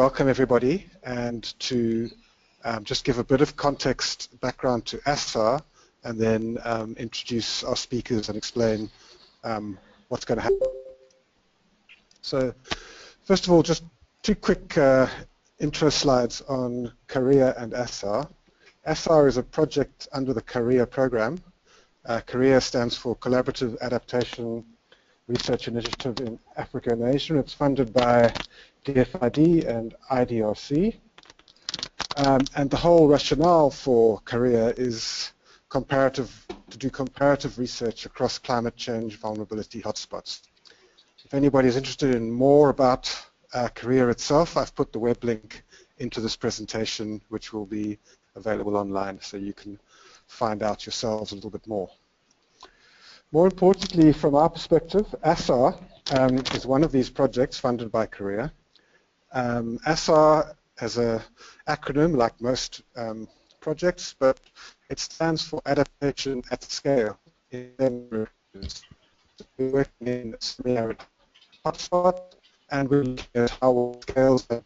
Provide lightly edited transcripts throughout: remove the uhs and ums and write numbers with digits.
welcome everybody and to just give a bit of context background to ASSAR and then introduce our speakers and explain what's going to happen. So first of all, just two quick intro slides on CARIAA and ASSAR. ASSAR is a project under the CARIAA program. CARIAA stands for Collaborative Adaptation Research Initiative in Africa and Asia. It's funded by DFID and IDRC. And the whole rationale for CARIAA is to do comparative research across climate change vulnerability hotspots. If anybody is interested in more about CARIAA itself, I've put the web link into this presentation, which will be available online, so you can find out yourselves a little bit more. More importantly, from our perspective, ASSAR is one of these projects funded by CARIAA. ASSAR has an acronym like most projects, but it stands for Adaptation at Scale. We're working in a semi-arid hotspot, and we're looking at how we'll scale that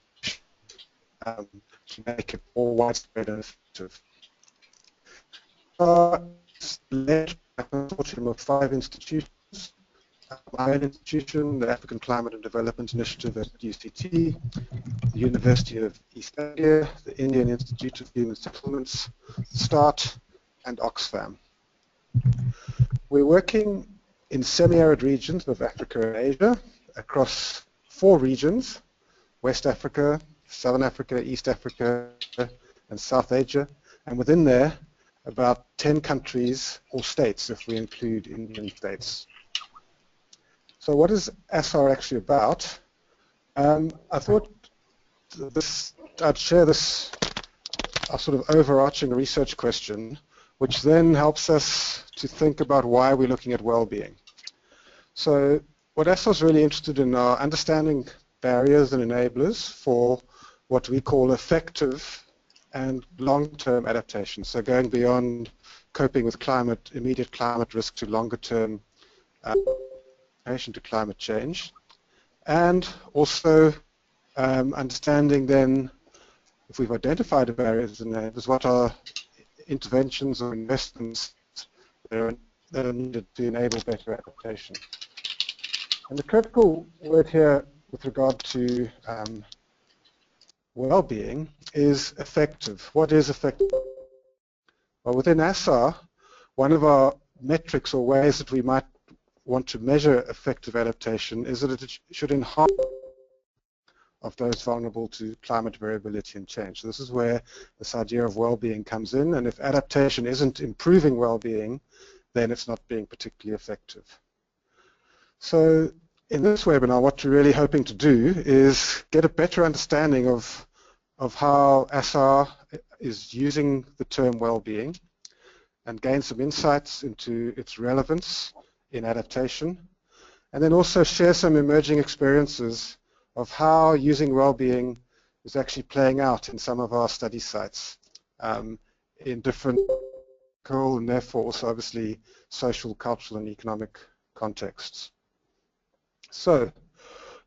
to make it more widespread and effective. It's led by a consortium of 5 institutions. Our own institution, the African Climate and Development Initiative at UCT, the University of East Anglia, the Indian Institute of Human Settlements, START, and Oxfam. We're working in semi-arid regions of Africa and Asia across 4 regions: West Africa, Southern Africa, East Africa, and South Asia, and within there about 10 countries or states if we include Indian states. So what is ASSAR actually about? I thought I'd share this sort of overarching research question, which then helps us to think about why we're looking at well-being. So what ASSAR is really interested in are understanding barriers and enablers for what we call effective and long-term adaptation. So going beyond coping with immediate climate risk to longer-term adaptation to climate change, and also understanding then, if we've identified the barriers and enablers, what are interventions or investments that are needed to enable better adaptation. And the critical word here with regard to well-being is effective. What is effective? Well, within ASSAR, one of our metrics or ways that we might want to measure effective adaptation is that it should enhance of those vulnerable to climate variability and change. So this is where this idea of well-being comes in, and if adaptation isn't improving well-being, then it's not being particularly effective. So in this webinar, what we're really hoping to do is get a better understanding of how ASSAR is using the term well-being and gain some insights into its relevance in adaptation, and then also share some emerging experiences of how using well-being is actually playing out in some of our study sites in different cultural and therefore also obviously social, cultural and economic contexts. So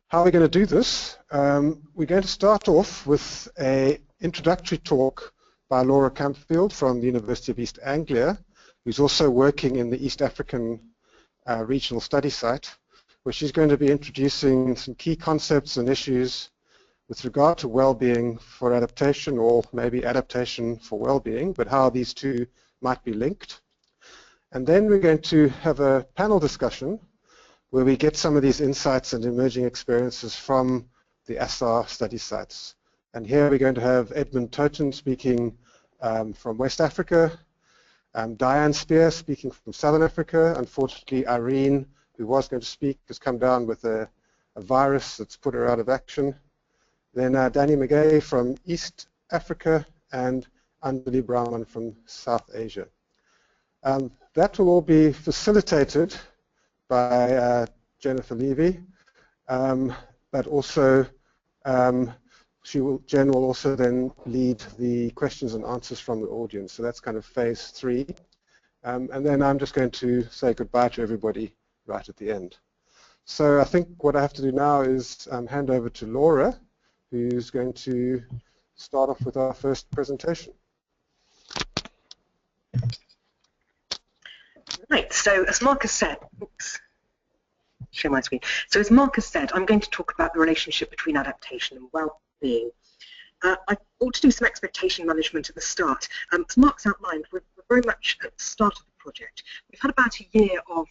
how are we going to do this? We're going to start off with an introductory talk by Laura Campfield from the University of East Anglia, who's also working in the East African regional study site, where she's going to be introducing some key concepts and issues with regard to well-being for adaptation, or maybe adaptation for well-being, but how these two might be linked. And then we're going to have a panel discussion where we get some of these insights and emerging experiences from the ASSAR study sites. And here we're going to have Edmund Toten speaking from West Africa, Diane Spear speaking from Southern Africa. Unfortunately, Irene, who was going to speak, has come down with a virus that's put her out of action. Then Danny McGay from East Africa and Anjali Brahman from South Asia. That will all be facilitated by Jennifer Levy, but also Jen will also then lead the questions and answers from the audience. So that's kind of phase 3. And then I'm just going to say goodbye to everybody right at the end. So I think what I have to do now is hand over to Laura who's going to start off with our first presentation. Right, so as Marcus said, oops, share my screen. So as Marcus said, I'm going to talk about the relationship between adaptation and well-being. I ought to do some expectation management at the start. As Mark's outlined, we're very much at the start of the project. We've had about a year of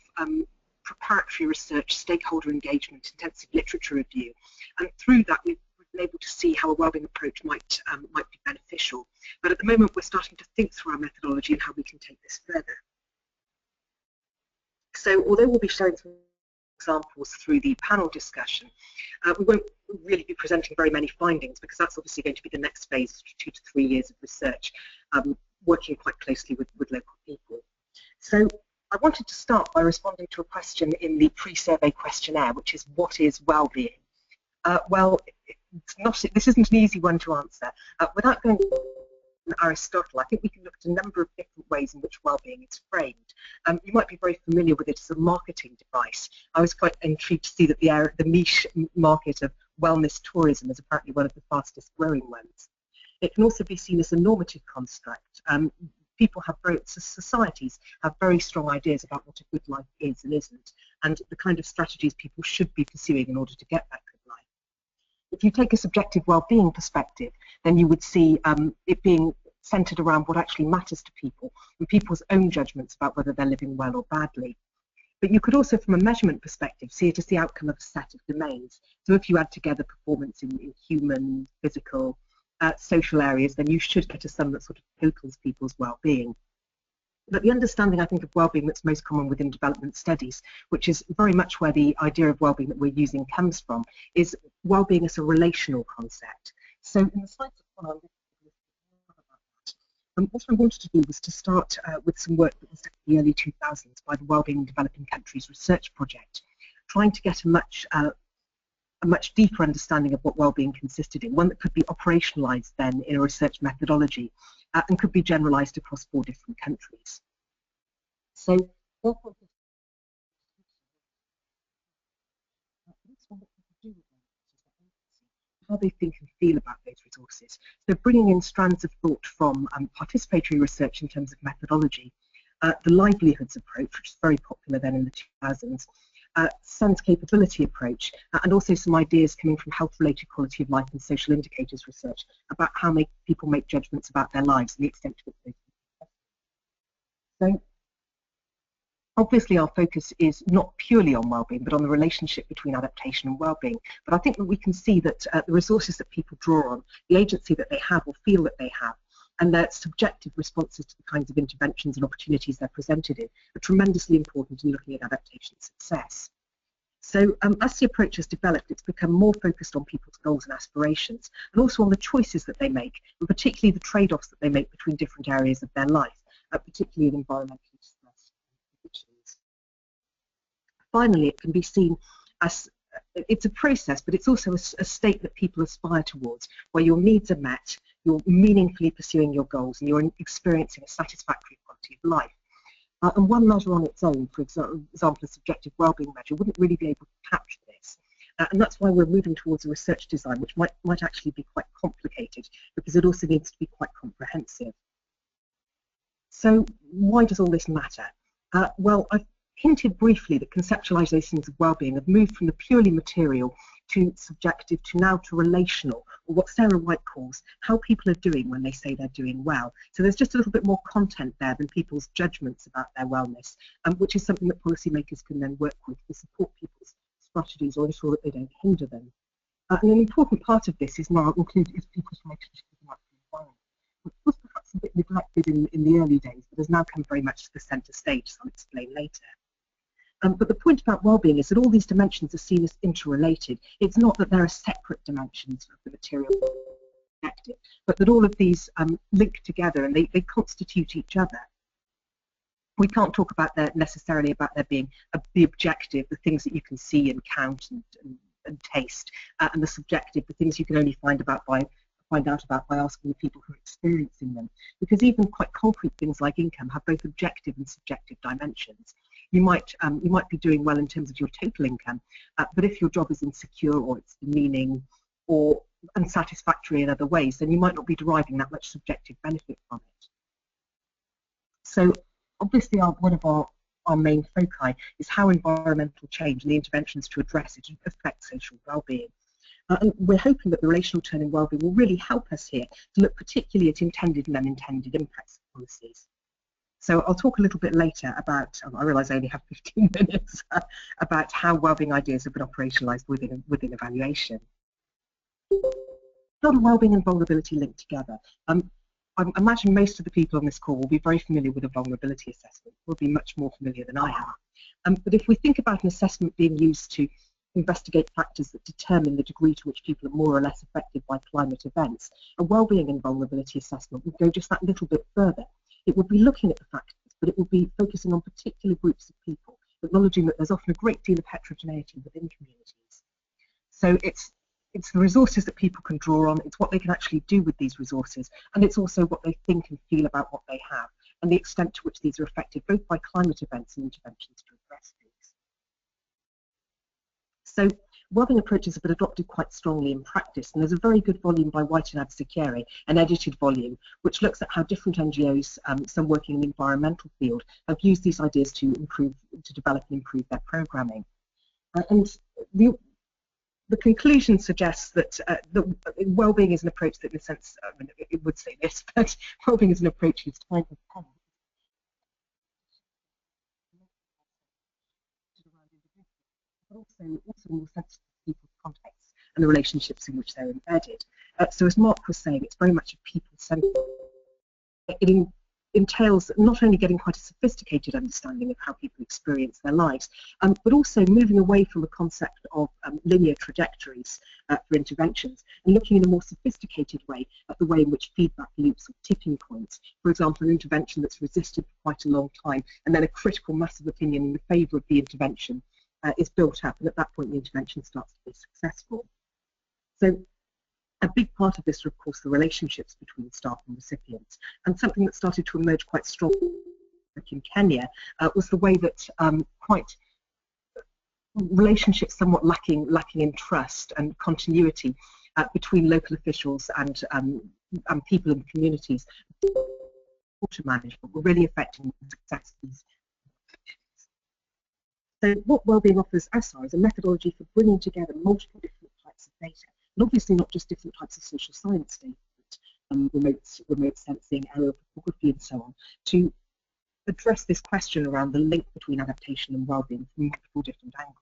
preparatory research, stakeholder engagement, intensive literature review, and through that we've been able to see how a wellbeing approach might be beneficial. But at the moment we're starting to think through our methodology and how we can take this further. So although we'll be showing some examples through the panel discussion, we won't really be presenting very many findings because that's obviously going to be the next phase of 2 to 3 years of research, working quite closely with local people. So I wanted to start by responding to a question in the pre-survey questionnaire, which is, what is well-being? Well, this isn't an easy one to answer. Without going to Aristotle, I think we can look at a number of different ways in which well-being is framed. You might be very familiar with it as a marketing device. I was quite intrigued to see that the niche market of wellness tourism is apparently one of the fastest growing ones. It can also be seen as a normative construct. Societies have very strong ideas about what a good life is and isn't, and the kind of strategies people should be pursuing in order to get that good life. If you take a subjective well-being perspective, then you would see it being centered around what actually matters to people and people's own judgments about whether they're living well or badly. But you could also, from a measurement perspective, see it as the outcome of a set of domains. So if you add together performance in human, physical, social areas, then you should get a sum that sort of totals people's well-being. But the understanding, I think, of well-being that's most common within development studies, which is very much where the idea of well-being that we're using comes from, is well-being as a relational concept. So in the slides that follow, what I wanted to do was to start with some work that was done in the early 2000s by the Wellbeing in Developing Countries Research Project, trying to get a much deeper understanding of what well-being consisted in, one that could be operationalised then in a research methodology and could be generalised across 4 different countries. So how they think and feel about those resources. So bringing in strands of thought from participatory research in terms of methodology, the livelihoods approach, which is very popular then in the 2000s, sense capability approach, and also some ideas coming from health-related quality of life and social indicators research about how people make judgments about their lives and the extent to which they can. So obviously our focus is not purely on well-being, but on the relationship between adaptation and well-being. But I think that we can see that the resources that people draw on, the agency that they have or feel that they have, and their subjective responses to the kinds of interventions and opportunities they're presented in are tremendously important in looking at adaptation success. So as the approach has developed, it's become more focused on people's goals and aspirations, and also on the choices that they make, and particularly the trade-offs that they make between different areas of their life, particularly in environmentally distressed conditions. Finally, it can be seen as it's a process, but it's also a state that people aspire towards, where your needs are met, you're meaningfully pursuing your goals, and you're experiencing a satisfactory quality of life. And one measure on its own, for example, a subjective wellbeing measure, wouldn't really be able to capture this. And that's why we're moving towards a research design, which might actually be quite complicated, because it also needs to be quite comprehensive. So why does all this matter? Well, I've hinted briefly that conceptualizations of well-being have moved from the purely material to subjective to now to relational, or what Sarah White calls how people are doing when they say they're doing well. So there's just a little bit more content there than people's judgments about their wellness, which is something that policymakers can then work with to support people's strategies or ensure that they don't hinder them. And an important part of this is now included is people's relationship with the natural environment, which was perhaps a bit neglected in the early days, but has now come very much to the centre stage, as I'll explain later. But the point about well-being is that all these dimensions are seen as interrelated. It's not that there are separate dimensions of the material connected, but that all of these link together and they constitute each other. We can't talk about necessarily about there being the objective, the things that you can see and count and taste, and the subjective, the things you can only find out about by asking the people who are experiencing them. Because even quite concrete things like income have both objective and subjective dimensions. You might be doing well in terms of your total income, but if your job is insecure or it's demeaning or unsatisfactory in other ways, then you might not be deriving that much subjective benefit from it. So obviously one of our main foci is how environmental change and the interventions to address it affect social well-being. And we're hoping that the relational turn in wellbeing will really help us here to look particularly at intended and unintended impacts of policies. So I'll talk a little bit later about, I realise I only have 15 minutes, about how wellbeing ideas have been operationalised within evaluation. How do wellbeing and vulnerability link together? I imagine most of the people on this call will be very familiar with a vulnerability assessment, will be much more familiar than I am. But if we think about an assessment being used to investigate factors that determine the degree to which people are more or less affected by climate events, a wellbeing and vulnerability assessment would go just that little bit further. It would be looking at the factors, but it would be focusing on particular groups of people, acknowledging that there's often a great deal of heterogeneity within communities. So it's the resources that people can draw on, it's what they can actually do with these resources, and it's also what they think and feel about what they have, and the extent to which these are affected both by climate events and interventions to address these. So wellbeing approaches have been adopted quite strongly in practice, and there's a very good volume by White and ASSAR, an edited volume, which looks at how different NGOs, some working in the environmental field, have used these ideas to develop and improve their programming. And the conclusion suggests that wellbeing is an approach that, in a sense, I mean, it would say this, but wellbeing is an approach whose time has come. But also more sensitive to people's contexts and the relationships in which they're embedded. So as Mark was saying, it's very much a people-centered. It entails not only getting quite a sophisticated understanding of how people experience their lives, but also moving away from the concept of linear trajectories for interventions and looking in a more sophisticated way at the way in which feedback loops or tipping points, for example, an intervention that's resisted for quite a long time and then a critical mass of opinion in favour of the intervention is built up, and at that point the intervention starts to be successful. So a big part of this are, of course, the relationships between staff and recipients, and something that started to emerge quite strongly in Kenya was the way that relationships somewhat lacking in trust and continuity between local officials and people in the communities water management were really affecting the success of these. So what wellbeing offers ASSAR is a methodology for bringing together multiple different types of data, and obviously not just different types of social science data, remote sensing, aerial photography and so on, to address this question around the link between adaptation and wellbeing from multiple different angles.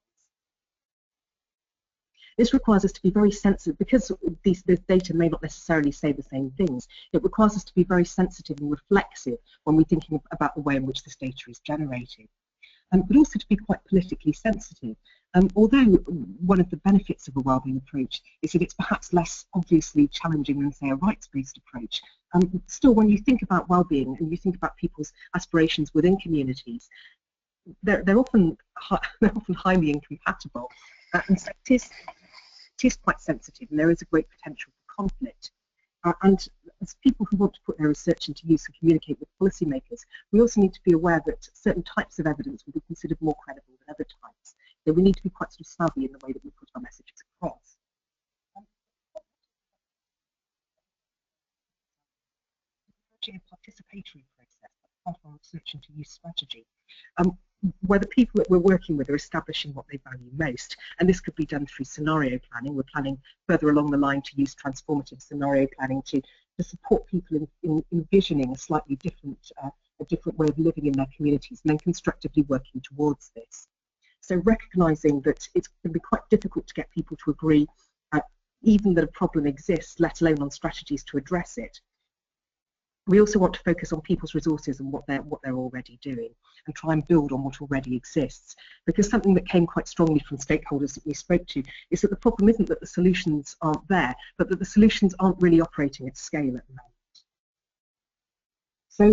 This requires us to be very sensitive, because this data may not necessarily say the same things. It requires us to be very sensitive and reflexive when we're thinking about the way in which this data is generated. But also to be quite politically sensitive. Although one of the benefits of a wellbeing approach is that it's perhaps less obviously challenging than, say, a rights-based approach, still, when you think about wellbeing and you think about people's aspirations within communities, they're often highly incompatible, and so it is quite sensitive, and there is a great potential for conflict. And as people who want to put their research into use and communicate with policymakers, we also need to be aware that certain types of evidence will be considered more credible than other types. So we need to be quite sort of savvy in the way that we put our messages across. A participatory process, part of our research into use strategy, where the people that we're working with are establishing what they value most, and this could be done through scenario planning. We're planning further along the line to use transformative scenario planning to support people in envisioning a slightly different way of living in their communities, and then constructively working towards this. So recognising that it can be quite difficult to get people to agree, even that a problem exists, let alone on strategies to address it. We also want to focus on people's resources and what they're already doing, and try and build on what already exists. Because something that came quite strongly from stakeholders that we spoke to is that the problem isn't that the solutions aren't there, but that the solutions aren't really operating at scale at the moment. So,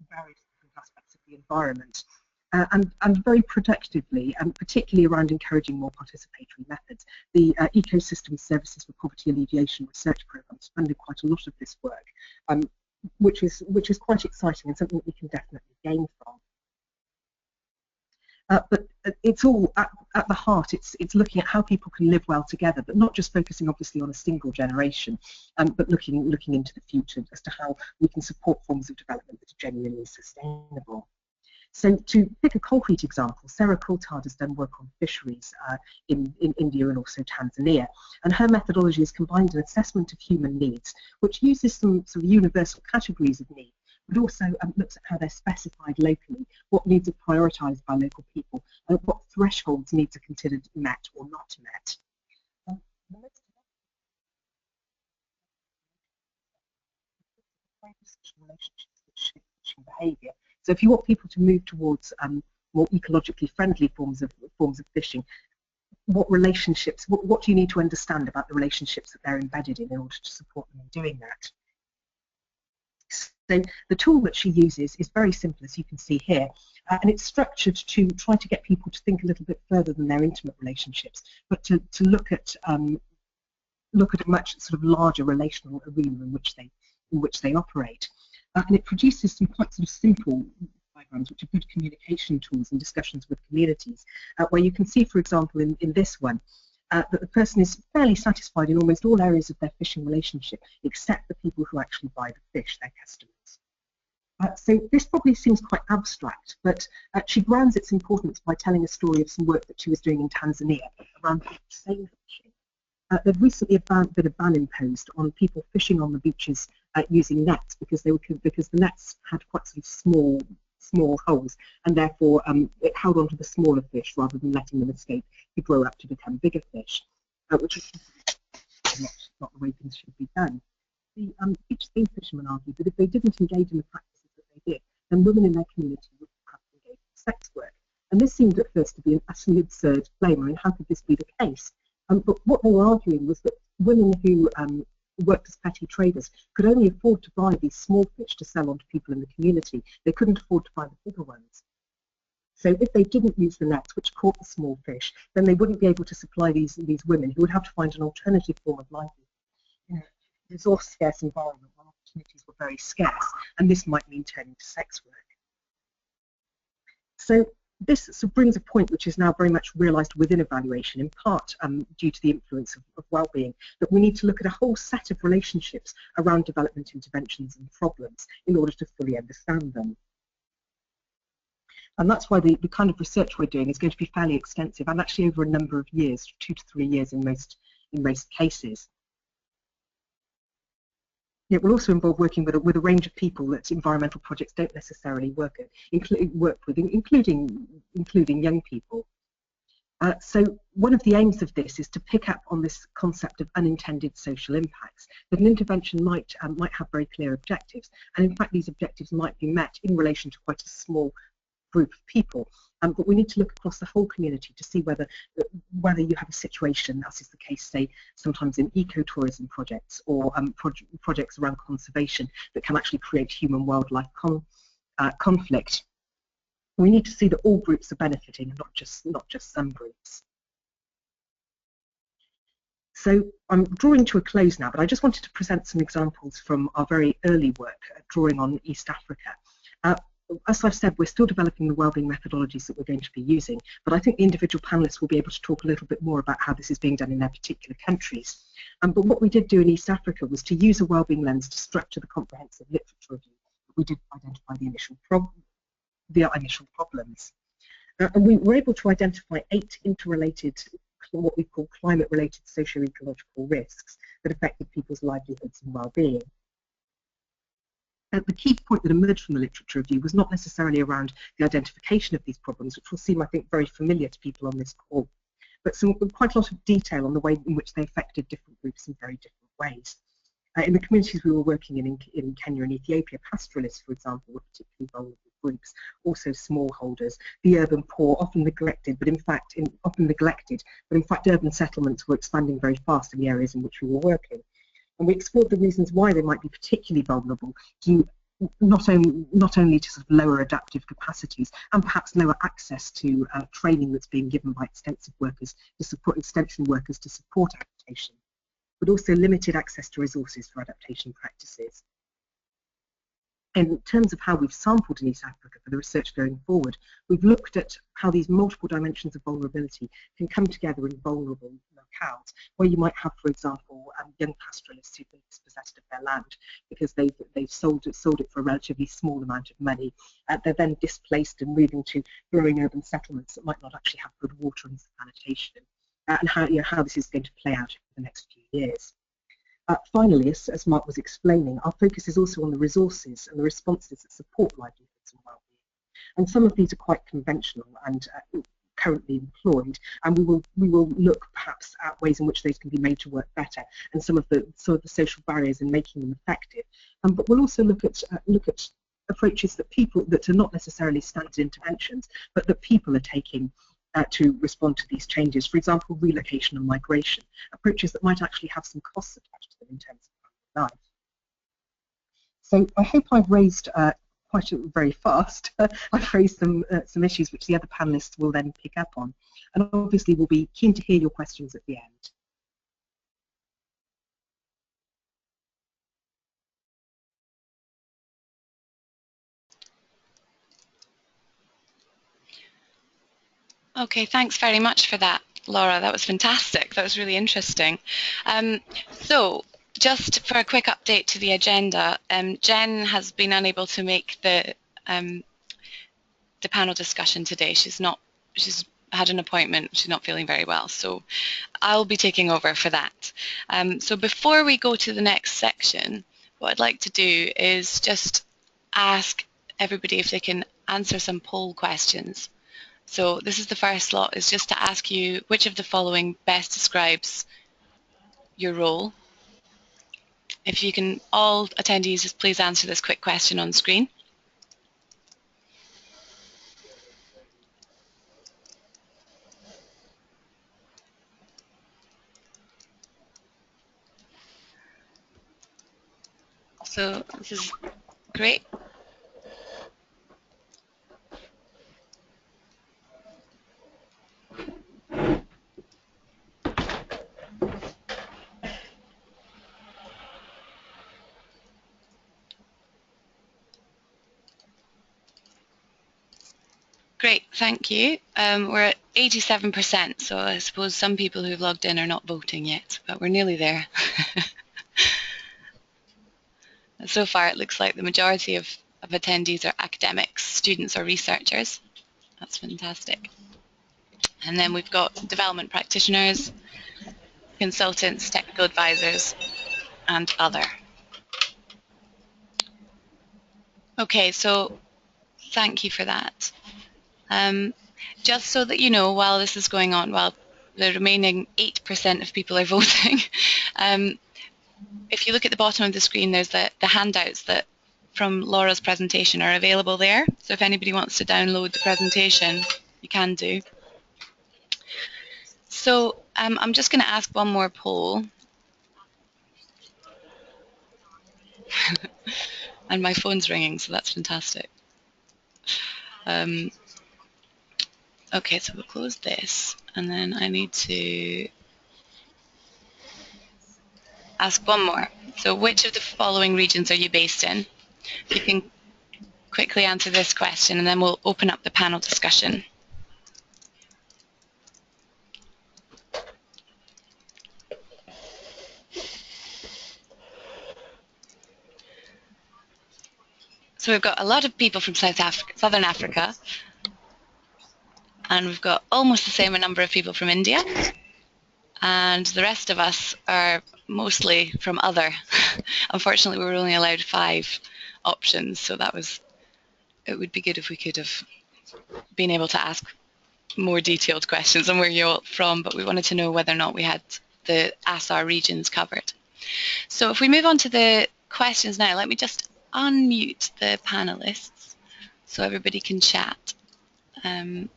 various different aspects of the environment. And very protectively, and particularly around encouraging more participatory methods. The Ecosystem Services for Poverty Alleviation Research Programme has funded quite a lot of this work, which is quite exciting and something that we can definitely gain from. But it's all at the heart. It's looking at how people can live well together, but not just focusing obviously on a single generation, but looking into the future as to how we can support forms of development that are genuinely sustainable. So to pick a concrete example, Sarah Coulthard has done work on fisheries in India and also Tanzania, and her methodology has combined an assessment of human needs, which uses some sort of universal categories of need, but also looks at how they're specified locally, what needs are prioritised by local people, and what thresholds needs are considered met or not met. Relationships that shape fishing behaviour. So if you want people to move towards more ecologically friendly forms of fishing, what relationships, what do you need to understand about the relationships that they're embedded in order to support them in doing that? So the tool that she uses is very simple, as you can see here, and it's structured to try to get people to think a little bit further than their intimate relationships, but to look at a much sort of larger relational arena in which they operate. And it produces some quite sort of simple diagrams, which are good communication tools and discussions with communities, where you can see, for example, in this one, that the person is fairly satisfied in almost all areas of their fishing relationship, except the people who actually buy the fish, their customers. So this probably seems quite abstract, but she grounds its importance by telling a story of some work that she was doing in Tanzania around seine fishing. There'd recently been a ban imposed on people fishing on the beaches using nets because the nets had quite sort of small holes, and therefore it held onto the smaller fish rather than letting them escape to grow up to become bigger fish, which is not the way things should be done. The beach fishermen argued that if they didn't engage in the practices that they did, then women in their community would have to engage in sex work. And this seemed at first to be an utterly absurd claim. I mean, how could this be the case? But what they were arguing was that women who worked as petty traders could only afford to buy these small fish to sell on to people in the community. They couldn't afford to buy the bigger ones. So if they didn't use the nets which caught the small fish, then they wouldn't be able to supply these women who would have to find an alternative form of livelihood in a resource-scarce environment where opportunities were very scarce, and this might mean turning to sex work. So this brings a point which is now very much realised within evaluation, in part due to the influence of wellbeing, that we need to look at a whole set of relationships around development interventions and problems in order to fully understand them. And that's why the kind of research we're doing is going to be fairly extensive, and actually over a number of years, 2 to 3 years in most cases. It will also involve working with a range of people that environmental projects don't necessarily work with, including young people. So one of the aims of this is to pick up on this concept of unintended social impacts, that an intervention might have very clear objectives, and in fact these objectives might be met in relation to quite a small group of people, but we need to look across the whole community to see whether you have a situation, as is the case, say, sometimes in ecotourism projects or projects around conservation that can actually create human-wildlife conflict. We need to see that all groups are benefiting, not just some groups. So I'm drawing to a close now, but I just wanted to present some examples from our very early work drawing on East Africa. As I've said, we're still developing the wellbeing methodologies that we're going to be using, but I think the individual panelists will be able to talk a little bit more about how this is being done in their particular countries. But what we did do in East Africa was to use a wellbeing lens to structure the comprehensive literature review. We did identify the initial problems. And we were able to identify 8 interrelated, what we call climate-related socio-ecological risks that affected people's livelihoods and well-being. The key point that emerged from the literature review was not necessarily around the identification of these problems, which will seem, I think, very familiar to people on this call, but quite a lot of detail on the way in which they affected different groups in very different ways. In the communities we were working in Kenya and Ethiopia, pastoralists, for example, were particularly vulnerable groups, also smallholders, the urban poor, often neglected, but in fact urban settlements were expanding very fast in the areas in which we were working. And we explored the reasons why they might be particularly vulnerable to not only to sort of lower adaptive capacities and perhaps lower access to training that's being given by extension workers to support adaptation, but also limited access to resources for adaptation practices. in terms of how we've sampled in East Africa for the research going forward, we've looked at how these multiple dimensions of vulnerability can come together in vulnerable locales, where you might have, for example, young pastoralists who've been dispossessed of their land because they've sold it for a relatively small amount of money. They're then displaced and moving to growing urban settlements that might not actually have good water and sanitation, and how this is going to play out over the next few years. Finally, as Mark was explaining, our focus is also on the resources and the responses that support livelihoods and well-being. And some of these are quite conventional and currently employed, and we will look perhaps at ways in which those can be made to work better, and some of the social barriers in making them effective. But we'll also look at approaches that are not necessarily standard interventions, but that people are taking to respond to these changes. For example, relocation and migration, approaches that might actually have some costs attached to them in terms of life. So I hope I've raised very fast. I've raised some issues which the other panelists will then pick up on, and obviously we'll be keen to hear your questions at the end. Okay, thanks very much for that, Laura. That was fantastic. That was really interesting. So just for a quick update to the agenda, Jen has been unable to make the panel discussion today. She's had an appointment. She's not feeling very well, so I'll be taking over for that. So before we go to the next section, what I'd like to do is just ask everybody if they can answer some poll questions. So this is the first lot, is just to ask you which of the following best describes your role. If you can, all attendees, just please answer this quick question on screen. So this is great. Great, thank you. We're at 87%, so I suppose some people who've logged in are not voting yet, but we're nearly there. So far, it looks like the majority of attendees are academics, students or researchers. That's fantastic. And then we've got development practitioners, consultants, technical advisors, and other. Okay, so thank you for that. Just so that you know, while this is going on, while the remaining 8% of people are voting, if you look at the bottom of the screen, there's the handouts that from Laura's presentation are available there. So if anybody wants to download the presentation, you can do. So I'm just going to ask one more poll. And my phone's ringing, so that's fantastic. Okay, so we'll close this, and then I need to ask one more. So which of the following regions are you based in? You can quickly answer this question, and then we'll open up the panel discussion. So we've got a lot of people from Southern Africa, and we've got almost the same number of people from India, and the rest of us are mostly from other. Unfortunately, we were only allowed 5 options, so it would be good if we could have been able to ask more detailed questions on where you're all from, but we wanted to know whether or not we had the ASSAR regions covered. So if we move on to the questions now, let me just unmute the panelists so everybody can chat. And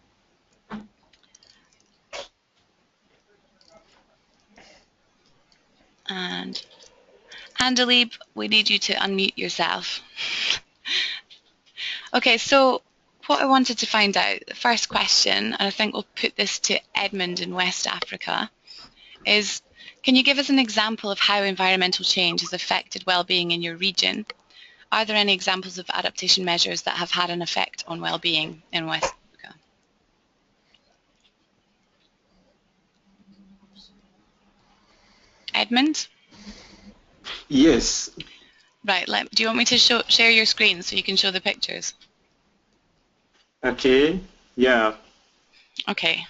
Handalib, we need you to unmute yourself. Okay, so what I wanted to find out, the first question, and I think we'll put this to Edmund in West Africa, is can you give us an example of how environmental change has affected well-being in your region? Are there any examples of adaptation measures that have had an effect on well-being in West Africa? Edmund? Yes. Right, do you want me to share your screen so you can show the pictures? Okay, yeah. Okay.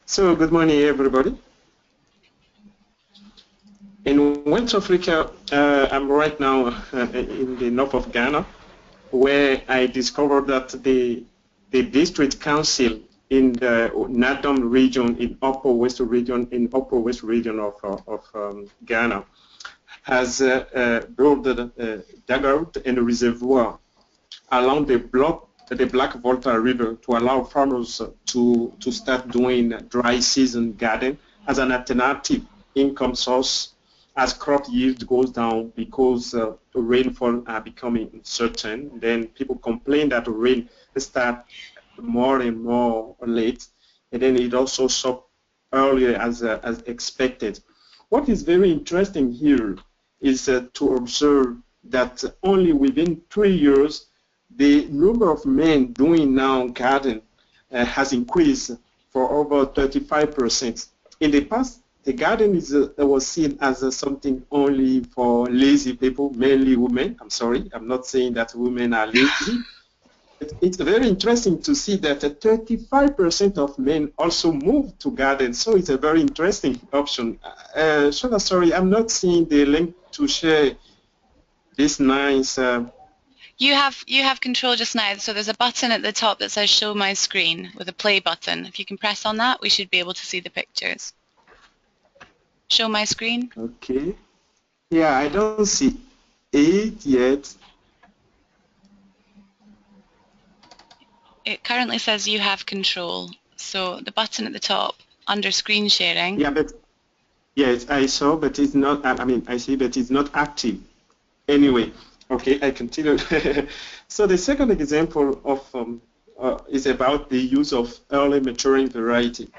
So, good morning, everybody. In West Africa, I'm right now in the north of Ghana, where I discovered that the district council in the Nadom region, in Upper West region of Ghana, has built a dugout and a reservoir along the Black Volta River to allow farmers to start doing dry season garden as an alternative income source as crop yield goes down because rainfall are becoming uncertain. Then people complain that rain start more and more late, and then it also stops earlier as expected. What is very interesting here is to observe that only within 3 years, the number of men doing now garden has increased for over 35%. In the past, the garden was seen as something only for lazy people, mainly women. I'm sorry, I'm not saying that women are lazy. It's very interesting to see that 35% of men also move to garden, so it's a very interesting option. Shola, sorry, I'm not seeing the link to share this nice. You have control just now, so there's a button at the top that says show my screen with a play button. If you can press on that, we should be able to see the pictures. Show my screen. Okay. Yeah, I don't see it yet. It currently says you have control. So the button at the top under screen sharing. Yeah, but yes, I saw, but it's not. I mean, I see, but it's not active. Anyway, okay, I continue. So the second example of is about the use of early maturing variety.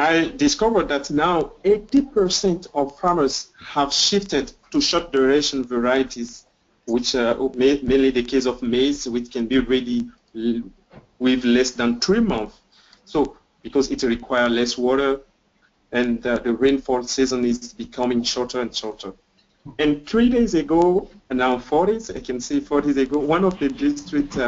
I discovered that now 80% of farmers have shifted to short duration varieties, which are mainly the case of maize, which can be ready with less than 3 months. So because it requires less water and the rainfall season is becoming shorter and shorter. And 3 days ago, now 4 days, I can say 4 days ago, one of the district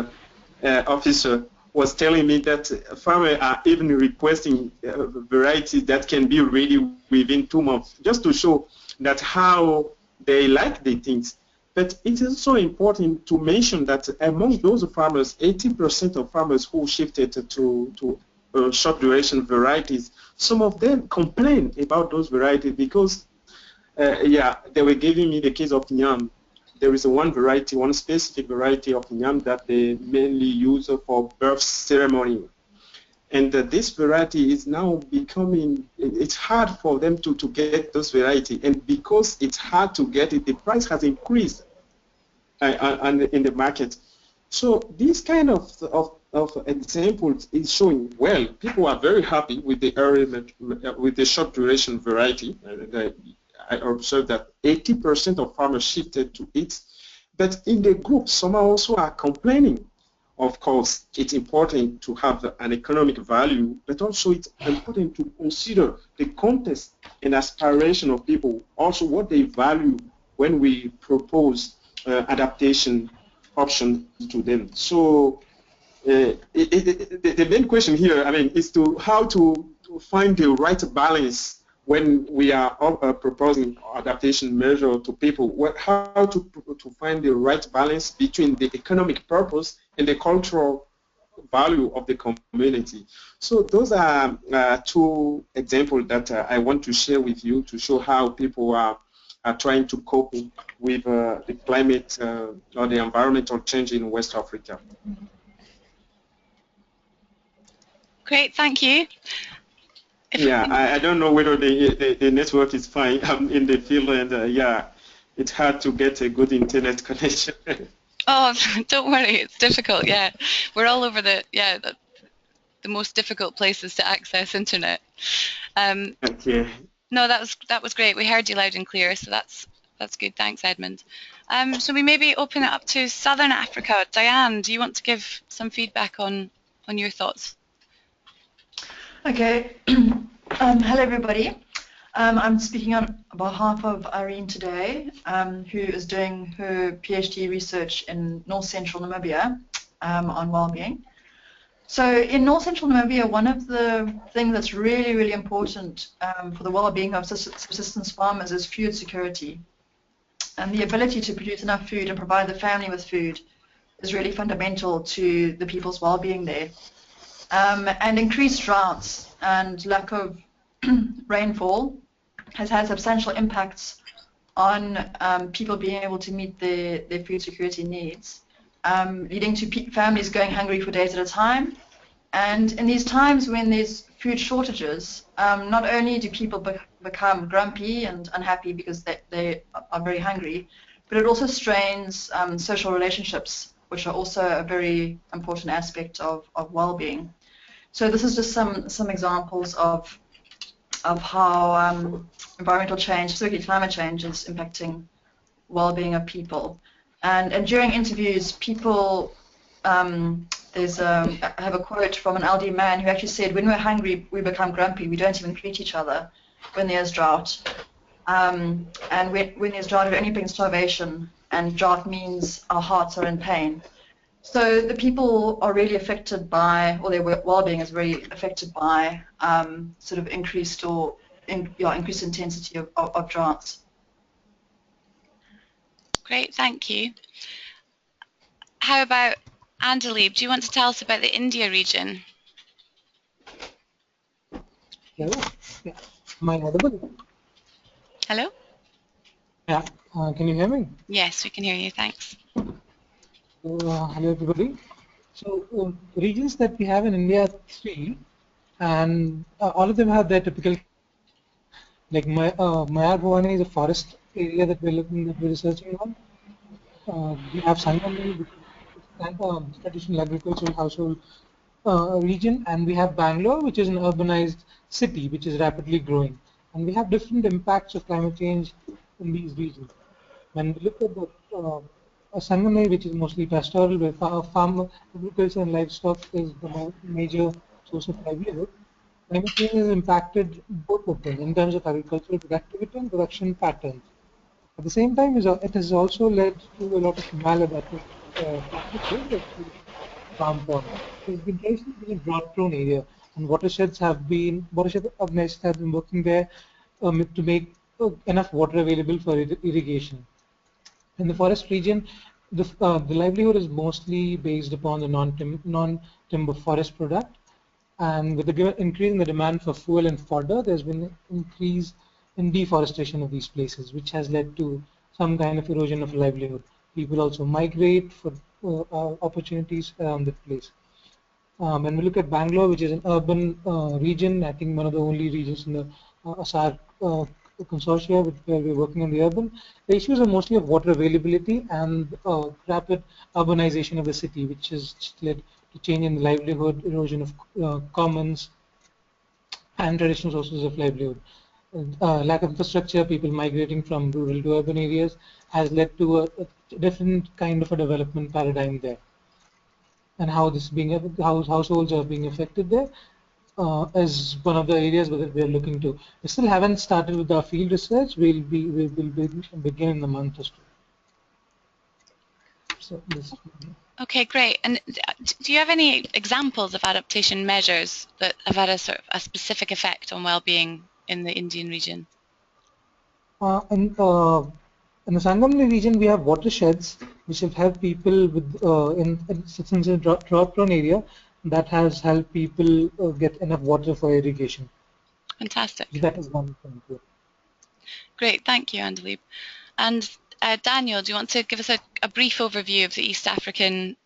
officer was telling me that farmers are even requesting varieties that can be ready within 2 months, just to show that how they like the things. But it is also important to mention that among those farmers, 80% of farmers who shifted to short duration varieties, some of them complain about those varieties because, they were giving me the case of yam. There is one variety, one specific variety of yam that they mainly use for birth ceremony. And this variety is now becoming, it's hard for them to get those variety. And because it's hard to get it, the price has increased in the market. So this kind of examples is showing, well, people are very happy with the short duration variety. I observed that 80% of farmers shifted to it, but in the group, some also are complaining. Of course, it's important to have an economic value, but also it's important to consider the context and aspiration of people, also what they value when we propose adaptation options to them. So the main question here, I mean, is how to find the right balance when we are proposing adaptation measure to people, how to find the right balance between the economic purpose and the cultural value of the community. So those are two examples that I want to share with you to show how people are trying to cope with the climate or the environmental change in West Africa. Great, thank you. I don't know whether the network is fine. I'm in the field and it's hard to get a good internet connection. Oh, don't worry, it's difficult, yeah. We're all over the most difficult places to access internet. Okay. No, that was great. We heard you loud and clear, so that's good. Thanks, Edmund. So we maybe open it up to Southern Africa. Diane, do you want to give some feedback on your thoughts? Okay. Hello, everybody. I'm speaking on behalf of Irene today, who is doing her PhD research in North Central Namibia on wellbeing. So in North Central Namibia, one of the things that's really, really important for the well-being of subsistence farmers is food security. And the ability to produce enough food and provide the family with food is really fundamental to the people's well-being there. And increased droughts and lack of rainfall has had substantial impacts on people being able to meet their food security needs, leading to families going hungry for days at a time. And in these times when there's food shortages, not only do people become grumpy and unhappy because they are very hungry, but it also strains social relationships, which are also a very important aspect of well-being. So this is just some examples of how environmental change, specifically climate change, is impacting well-being of people. And during interviews, people, I have a quote from an elderly man who actually said, when we're hungry, we become grumpy. We don't even greet each other when there's drought. And when there's drought, it only brings starvation, and drought means our hearts are in pain. So the people are really affected by, or their well-being is very affected by sort of increased intensity of droughts. Great, thank you. How about Andalib? Do you want to tell us about the India region? Hello. Yeah. Am I audible? Hello? Yeah. Can you hear me? Yes, we can hear you. Thanks. Hello, everybody. So regions that we have in India are 3, and all of them have their typical. Like Mayar Bhavani is a forest area that we're researching on. We have Sangamli, which is traditional agricultural household region, and we have Bangalore, which is an urbanized city which is rapidly growing. And we have different impacts of climate change in these regions. When we look at the Sangamli, which is mostly pastoral, where farm agriculture and livestock is the major source of livelihood, climate change has impacted both of them in terms of agricultural productivity and production patterns. At the same time, it has also led to a lot of maladaptive practices, farm ponds. It's been traditionally a drought-prone area, and watershed organizations have been working there to make enough water available for irrigation. In the forest region, the livelihood is mostly based upon the non-timber forest product, and with the increase in the demand for fuel and fodder, there's been an increase in deforestation of these places, which has led to some kind of erosion of livelihood. People also migrate for opportunities around the place. When we look at Bangalore, which is an urban region, I think one of the only regions in the ASSAR consortia where we're working on the urban, the issues are mostly of water availability and rapid urbanization of the city, which has led to change in the livelihood, erosion of commons and traditional sources of livelihood. Lack of infrastructure, people migrating from rural to urban areas has led to a different kind of a development paradigm there. And how how households are being affected there is one of the areas that we're looking to. We still haven't started with our field research. We'll begin in a month or so. So this. Okay, great. And do you have any examples of adaptation measures that have had a specific effect on well-being in the Indian region? In the Sangamli region, we have watersheds which have helped people since a drought-prone area, that has helped people get enough water for irrigation. Fantastic. So that is one thing. Great, thank you, Andalib. And Daniel, do you want to give us a brief overview of the East African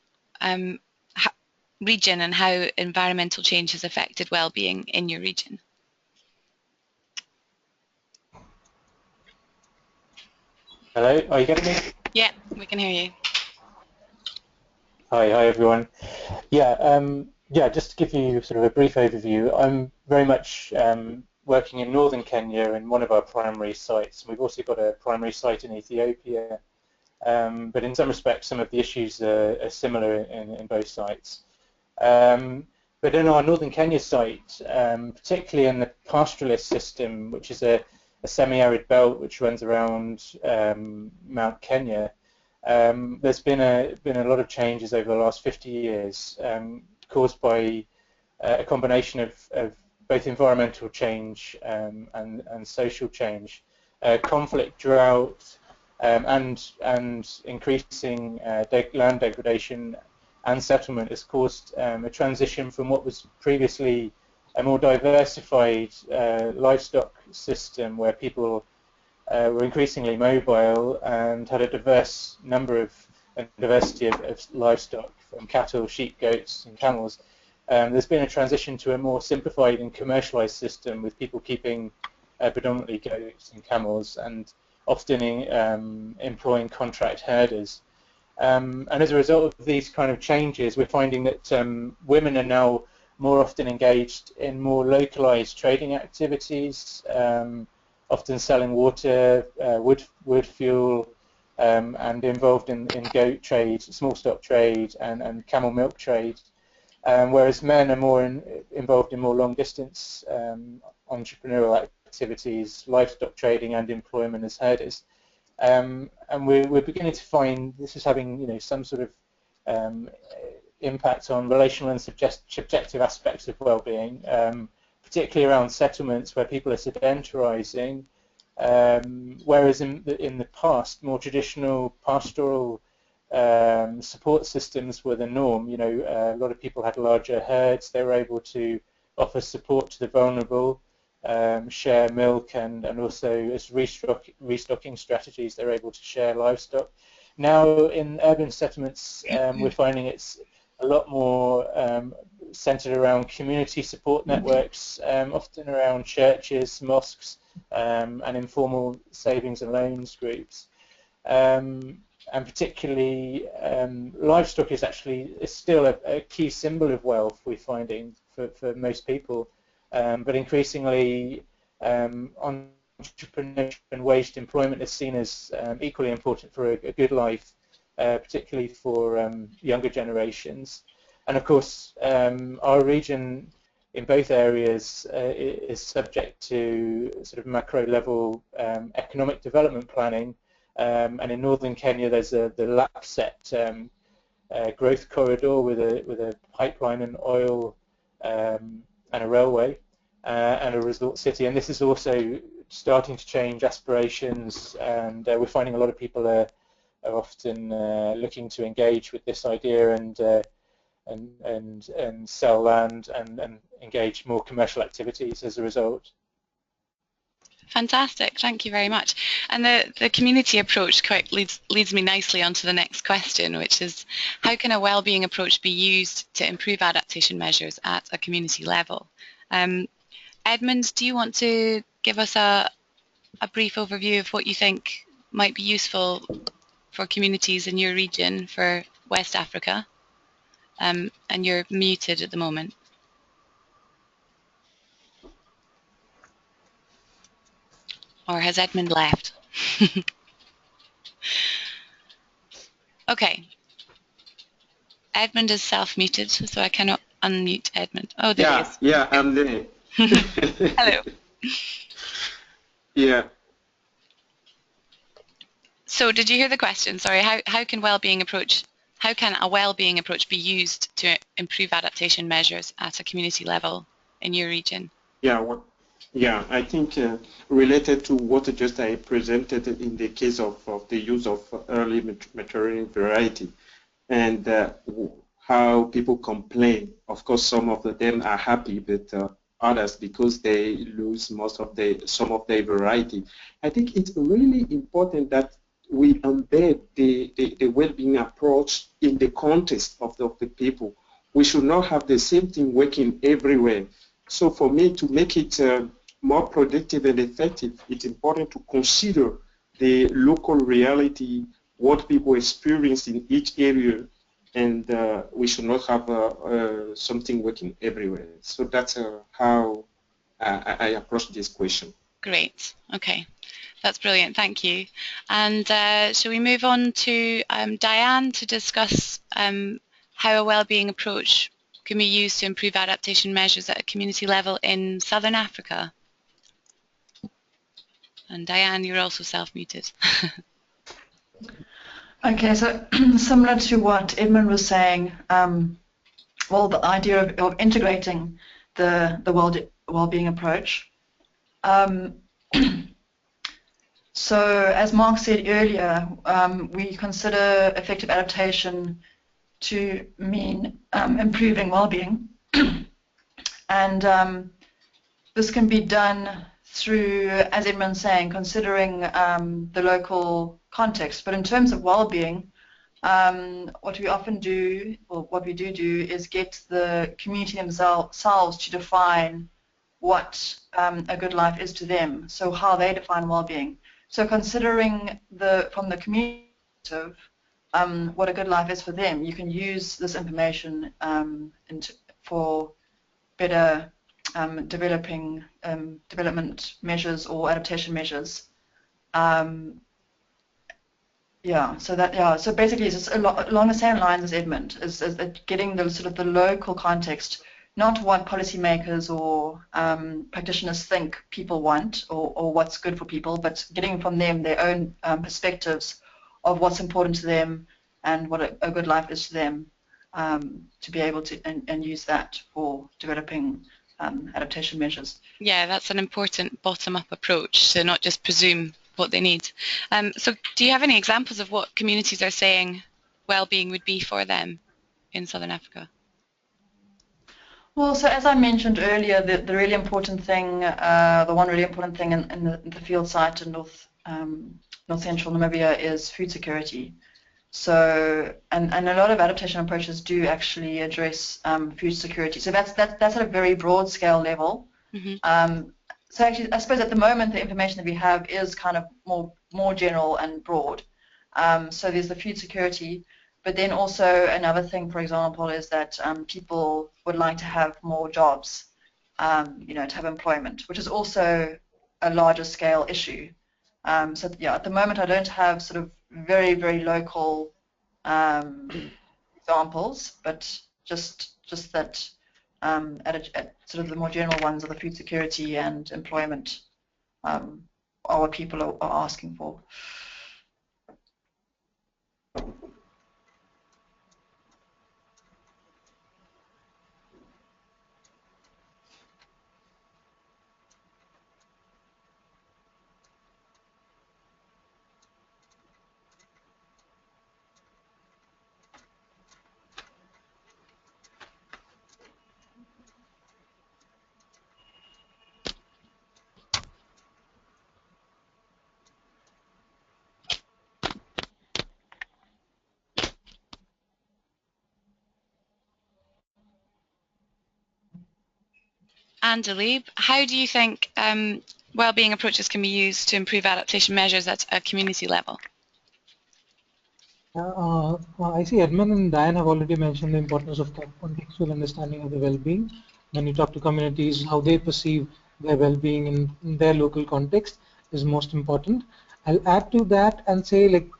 region and how environmental change has affected well-being in your region? Hello, are you getting me? Yeah, we can hear you. Hi everyone. Yeah, yeah, just to give you sort of a brief overview, I'm very much working in northern Kenya in one of our primary sites. We've also got a primary site in Ethiopia, but in some respects some of the issues are similar in both sites. But in our northern Kenya site, particularly in the pastoralist system, which is a semi-arid belt which runs around Mount Kenya, there's been a lot of changes over the last 50 years caused by a combination of both environmental change and social change, conflict, drought, and increasing land degradation and settlement has caused a transition from what was previously a more diversified livestock system where people were increasingly mobile and had a diverse number of diversity of livestock, from cattle, sheep, goats and camels. There's been a transition to a more simplified and commercialized system with people keeping predominantly goats and camels and often employing contract herders. And as a result of these kind of changes, we're finding that women are now more often engaged in more localized trading activities, often selling water, wood fuel, and involved in goat trade, small stock trade, and camel milk trade. Whereas men are more involved in more long distance entrepreneurial activities, livestock trading, and employment as herders. And we're beginning to find this is having some sort of impact on relational and subjective aspects of well-being, particularly around settlements where people are sedentarizing, whereas in the past more traditional pastoral support systems were the norm. A lot of people had larger herds. They were able to offer support to the vulnerable, share milk, and also as restocking strategies they're able to share livestock. Now in urban settlements we're finding it's a lot more centered around community support networks, often around churches, mosques, and informal savings and loans groups. And particularly livestock is still a key symbol of wealth, we're finding, for most people. But increasingly, entrepreneurship and waged employment is seen as equally important for a good life, particularly for younger generations. And of course, our region in both areas is subject to sort of macro level economic development planning. And in northern Kenya, there's the LAPSET growth corridor with a pipeline and oil and a railway and a resort city, and this is also starting to change aspirations, and we're finding a lot of people are often looking to engage with this idea and sell land and engage more commercial activities as a result. Fantastic, thank you very much. And the community approach quite leads me nicely onto the next question, which is how can a wellbeing approach be used to improve adaptation measures at a community level? Edmund, do you want to give us a brief overview of what you think might be useful for communities in your region for West Africa? And you're muted at the moment. Or has Edmund left? Okay. Edmund is self-muted, so I cannot unmute Edmund. Oh, there he is. Yeah, I'm there. Hello. Yeah. So did you hear the question? Sorry, how can a well-being approach be used to improve adaptation measures at a community level in your region? Yeah, I think related to what just I presented in the case of the use of early maturing variety and how people complain. Of course, some of them are happy, but others, because they lose some of their variety. I think it's really important that we embed the well-being approach in the context of the people. We should not have the same thing working everywhere. So for me, to make it more productive and effective, it's important to consider the local reality, what people experience in each area, and we should not have something working everywhere. So that's how I approach this question. Great. Okay. That's brilliant. Thank you. And shall we move on to Diane to discuss how a wellbeing approach can be used to improve adaptation measures at a community level in Southern Africa? And Diane, you're also self-muted. Okay, so similar to what Edmund was saying, well, the idea of integrating the wellbeing approach. So as Mark said earlier, we consider effective adaptation to mean improving well-being, and this can be done through, as Edmund's saying, considering the local context. But in terms of well-being, what we often do, or what we do is get the community themselves to define what a good life is to them, so how they define well-being. So considering from the community perspective, what a good life is for them, you can use this information for better development measures or adaptation measures. So basically it's just along the same lines as Edmund, is getting the sort of the local context, not what policymakers or practitioners think people want or what's good for people, but getting from them their own perspectives of what's important to them and what a good life is to them, to be able to and use that for developing adaptation measures. Yeah, that's an important bottom-up approach, to not just presume what they need. So do you have any examples of what communities are saying well-being would be for them in Southern Africa? Well, so as I mentioned earlier, the really important thing, the one really important thing in the field site in North Central Namibia is food security. So, and a lot of adaptation approaches do actually address food security. So that's at a very broad scale level. Mm-hmm. So actually, I suppose at the moment the information that we have is kind of more general and broad. So there's the food security. But then also another thing, for example, is that people would like to have more jobs, to have employment, which is also a larger scale issue. So yeah, at the moment I don't have sort of very, very local examples, but just that at sort of the more general ones are the food security and employment are what people are asking for. And Dalib, how do you think well-being approaches can be used to improve adaptation measures at a community level? I see Edmund and Diane have already mentioned the importance of contextual understanding of the well-being. When you talk to communities, how they perceive their well-being in their local context is most important. I'll add to that and say, like,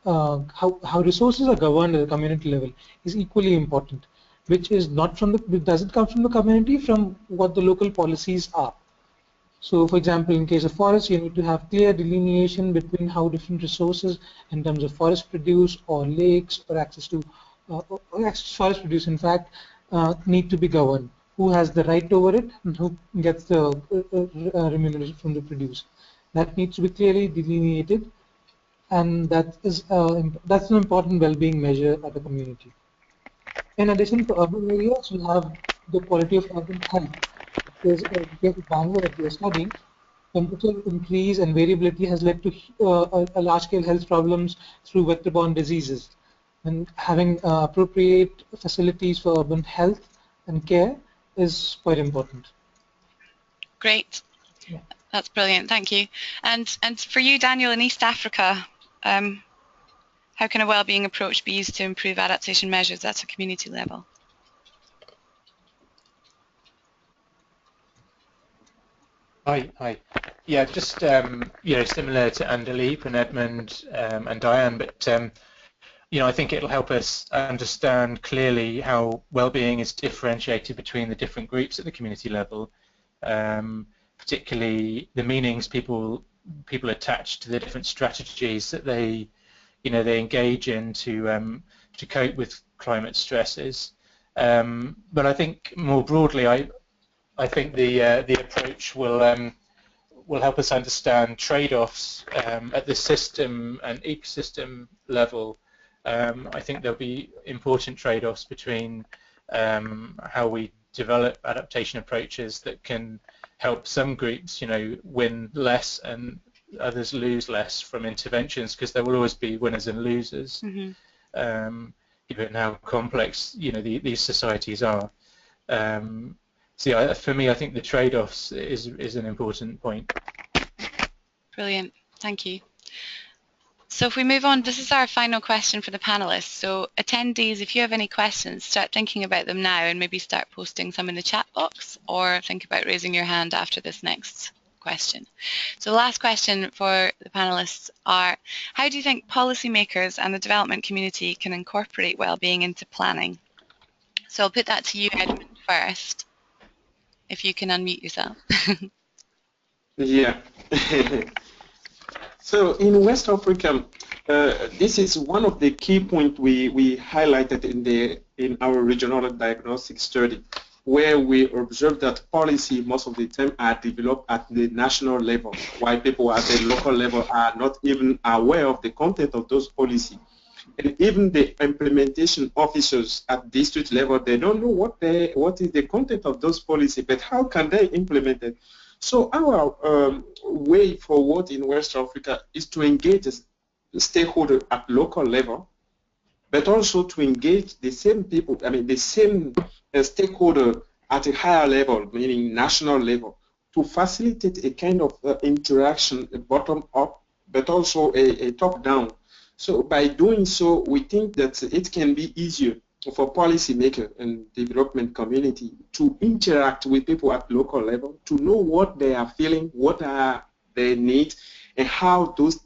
how resources are governed at the community level is equally important, which is not from it doesn't come from the community, from what the local policies are. So, for example, in case of forests, you need to have clear delineation between how different resources in terms of forest produce or lakes or access to forest produce, in fact, need to be governed. Who has the right over it and who gets the remuneration from the produce? That needs to be clearly delineated, and that's an important well-being measure at the community. In addition to urban areas, we have the quality of urban health. Because in the case of Bangalore that we are studying, temperature increase and variability has led to a large-scale health problems through vector-borne diseases. And having appropriate facilities for urban health and care is quite important. Great. Yeah. That's brilliant. Thank you. And for you, Daniel, in East Africa, How can a wellbeing approach be used to improve adaptation measures at a community level? Hi. Yeah, just similar to Andaleep and Edmund and Diane, but I think it'll help us understand clearly how well-being is differentiated between the different groups at the community level, particularly the meanings people attach to the different strategies that they engage in to cope with climate stresses. But I think more broadly, I think the approach will help us understand trade-offs at the system and ecosystem level. I think there'll be important trade-offs between how we develop adaptation approaches that can help some groups, win less and others lose less from interventions, because there will always be winners and losers, given how complex these societies are. So yeah, for me, I think the trade-offs is an important point. Brilliant, thank you. So if we move on, this is our final question for the panelists. So attendees, if you have any questions, start thinking about them now and maybe start posting some in the chat box, or think about raising your hand after this next question. So the last question for the panelists are, how do you think policymakers and the development community can incorporate wellbeing into planning? So I'll put that to you, Edmund, first, if you can unmute yourself. Yeah. So in West Africa, this is one of the key points we highlighted in our regional diagnostic study, where we observed that policy most of the time are developed at the national level, while people at the local level are not even aware of the content of those policies. And even the implementation officers at district level, they don't know what is the content of those policies, but how can they implement it? So our way forward in West Africa is to engage the stakeholder at local level, but also to engage the same people, the same stakeholder at a higher level, meaning national level, to facilitate a kind of interaction, a bottom-up, but also a top-down. So by doing so, we think that it can be easier for policymakers and development community to interact with people at local level, to know what they are feeling, what are their needs, and how those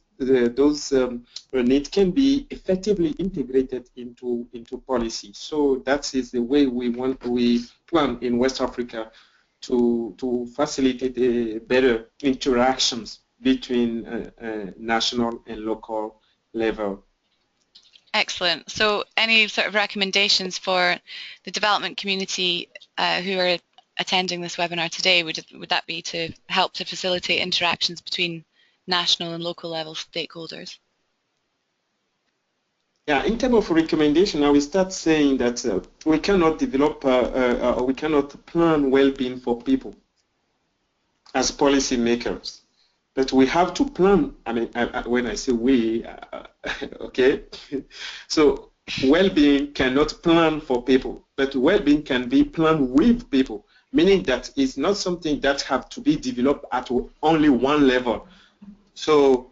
needs can be effectively integrated into policy. So that is the way we plan in West Africa to facilitate a better interactions between national and local level. Excellent. So any sort of recommendations for the development community who are attending this webinar today, would that be to help to facilitate interactions between national and local level stakeholders? Yeah, in terms of recommendation, I will start saying that we cannot develop, we cannot plan well-being for people as policymakers. But we have to plan, when I say we, okay? So well-being cannot plan for people, but well-being can be planned with people, meaning that it's not something that have to be developed at only one level. So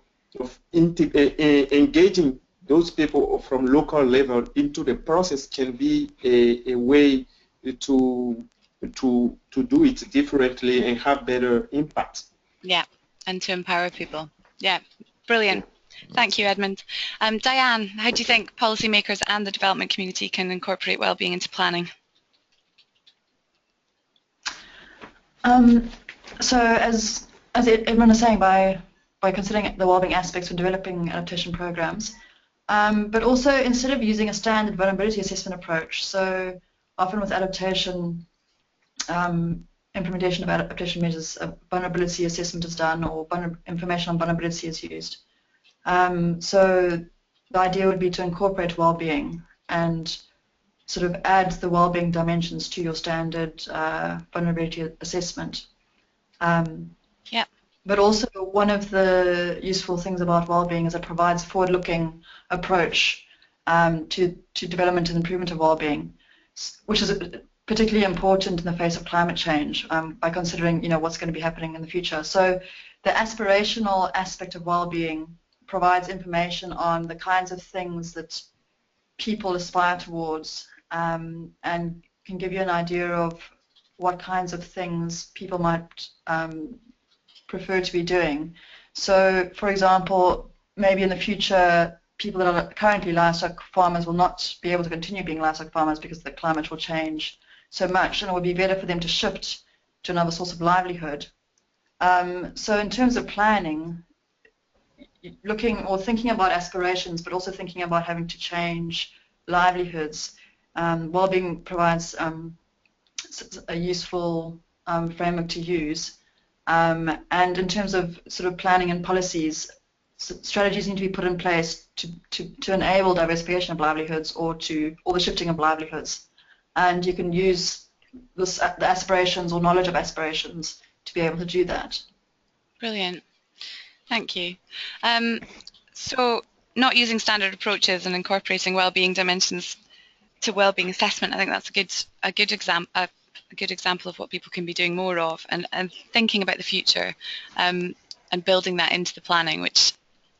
engaging those people from local level into the process can be a way to do it differently and have better impact. Yeah. And to empower people. Yeah, brilliant. Thank you, Edmund. Diane, how do you think policymakers and the development community can incorporate wellbeing into planning? So as Edmund is saying, by considering the wellbeing aspects when developing adaptation programs, but also instead of using a standard vulnerability assessment approach, so often with adaptation, implementation of adaptation measures, a vulnerability assessment is done or information on vulnerability is used. So the idea would be to incorporate well-being and sort of add the well-being dimensions to your standard vulnerability assessment. Yeah. But also one of the useful things about well-being is it provides forward-looking approach to development and improvement of well-being, which is particularly important in the face of climate change by considering what's going to be happening in the future. So the aspirational aspect of well-being provides information on the kinds of things that people aspire towards, and can give you an idea of what kinds of things people might prefer to be doing. So, for example, maybe in the future, people that are currently livestock farmers will not be able to continue being livestock farmers because the climate will change so much, and it would be better for them to shift to another source of livelihood. So in terms of planning, looking or thinking about aspirations, but also thinking about having to change livelihoods, wellbeing provides a useful framework to use. And in terms of sort of planning and policies, strategies need to be put in place to enable diversification of livelihoods or the shifting of livelihoods. And you can use the aspirations or knowledge of aspirations to be able to do that. Brilliant. Thank you. So not using standard approaches and incorporating well-being dimensions to well-being assessment, I think that's a good example of what people can be doing more of, and thinking about the future, and building that into the planning, which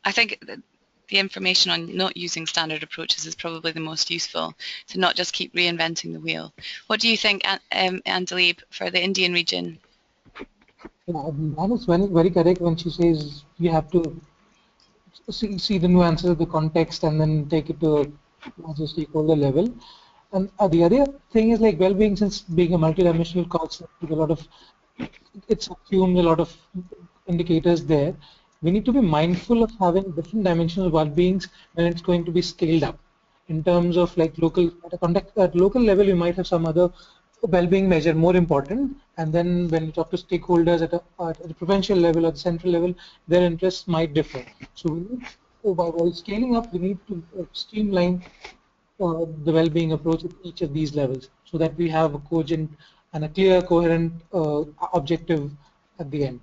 I think the information on not using standard approaches is probably the most useful, to not just keep reinventing the wheel. What do you think, Andaleeb, for the Indian region? Yeah, that is very correct when she says you have to see the nuances of the context and then take it to a larger stakeholder level. And the other thing is, like, well-being, since being a multidimensional concept with a lot of, it's assumed a lot of indicators there, we need to be mindful of having different dimensional well-beings when it's going to be scaled up. In terms of, like, local, at local level, you might have some other well-being measure more important, and then when you talk to stakeholders at the provincial level or the central level, their interests might differ. So we need, while scaling up, we need to streamline the well-being approach at each of these levels, so that we have a cogent and a clear, coherent objective at the end.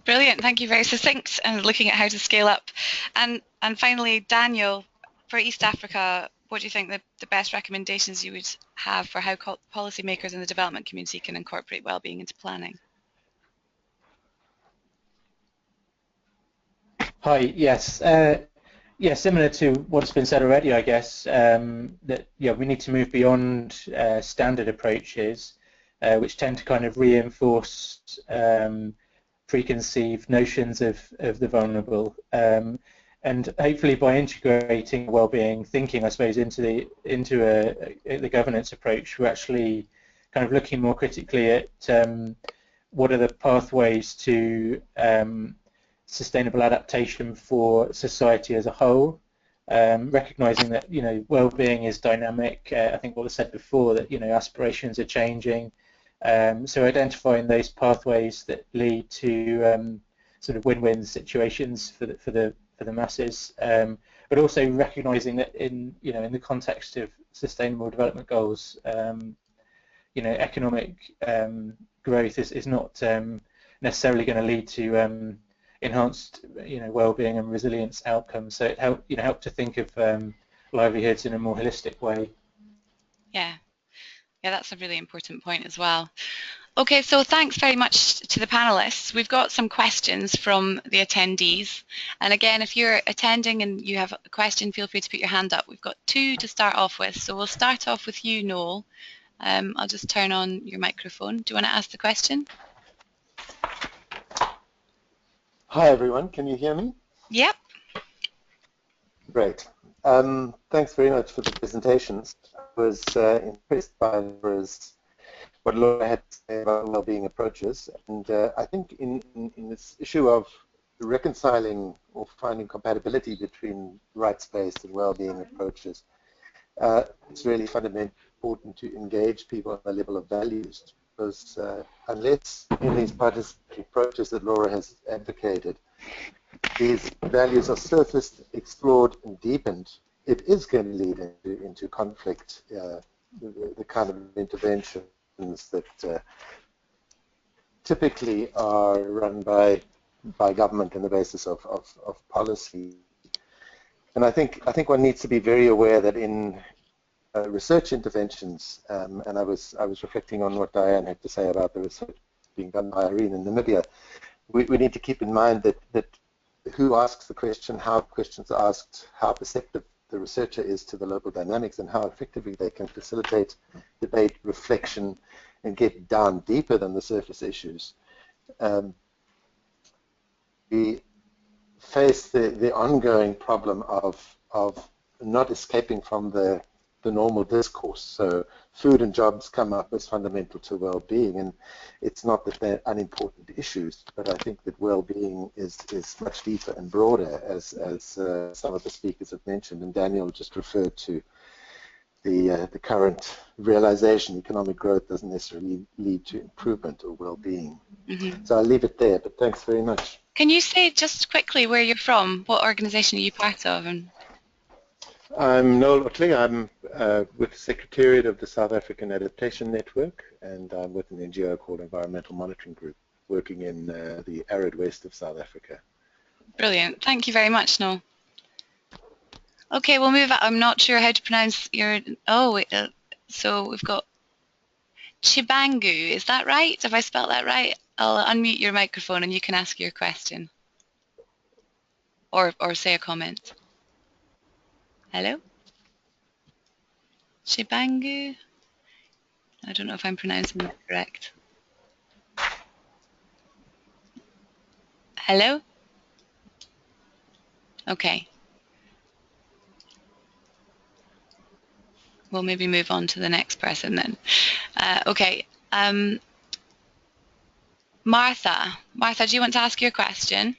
Brilliant, thank you, very succinct, and looking at how to scale up. And finally, Daniel, for East Africa, what do you think the best recommendations you would have for how policymakers in the development community can incorporate well-being into planning? Hi, yes. Yeah, similar to what's been said already, I guess, that we need to move beyond standard approaches, which tend to kind of reinforce preconceived notions of the vulnerable. And hopefully by integrating well-being thinking, I suppose, into the governance approach, we're actually kind of looking more critically at what are the pathways to sustainable adaptation for society as a whole, recognizing that well-being is dynamic. I think what was said before, that aspirations are changing. So identifying those pathways that lead to sort of win-win situations for the masses, but also recognizing that in the context of sustainable development goals, economic growth is not necessarily going to lead to enhanced well-being and resilience outcomes. So it helped to think of livelihoods in a more holistic way. Yeah, that's a really important point as well. Okay, so thanks very much to the panelists. We've got some questions from the attendees. And again, if you're attending and you have a question, feel free to put your hand up. We've got 2 to start off with. So we'll start off with you, Noel. I'll just turn on your microphone. Do you want to ask the question? Hi, everyone. Can you hear me? Yep. Great. Thanks very much for the presentations. I was impressed by what Laura had to say about well-being approaches, and I think in this issue of reconciling or finding compatibility between rights-based and well-being approaches, it's really fundamentally important to engage people on the level of values, because unless in these participatory approaches that Laura has advocated, these values are surfaced, explored, and deepened, it is going to lead into conflict, the kind of interventions that typically are run by government on the basis of policy. And I think one needs to be very aware that in research interventions, and I was reflecting on what Diane had to say about the research being done by Irene in Namibia, we need to keep in mind that who asks the question, how questions are asked, how perceptive the researcher is to the local dynamics, and how effectively they can facilitate debate, reflection, and get down deeper than the surface issues. We face the ongoing problem of not escaping from the normal discourse. So food and jobs come up as fundamental to well-being, and it's not that they're unimportant issues, but I think that well-being is much deeper and broader, as some of the speakers have mentioned, and Daniel just referred to the current realization economic growth doesn't necessarily lead to improvement or well-being. Mm-hmm. So I'll leave it there, but thanks very much. Can you say just quickly where you're from? What organisation are you part of? And I'm Noel Otley. I'm with the Secretariat of the South African Adaptation Network, and I'm with an NGO called Environmental Monitoring Group, working in the arid west of South Africa. Brilliant. Thank you very much, Noel. Okay, we'll move on. I'm not sure how to pronounce your... Oh, wait, so we've got Chibangu. Is that right? Have I spelled that right? I'll unmute your microphone and you can ask your question. Or say a comment. Hello? Chibangu? I don't know if I'm pronouncing that correct. Hello? Okay. We'll maybe move on to the next person then. Okay. Martha. Martha, do you want to ask your question?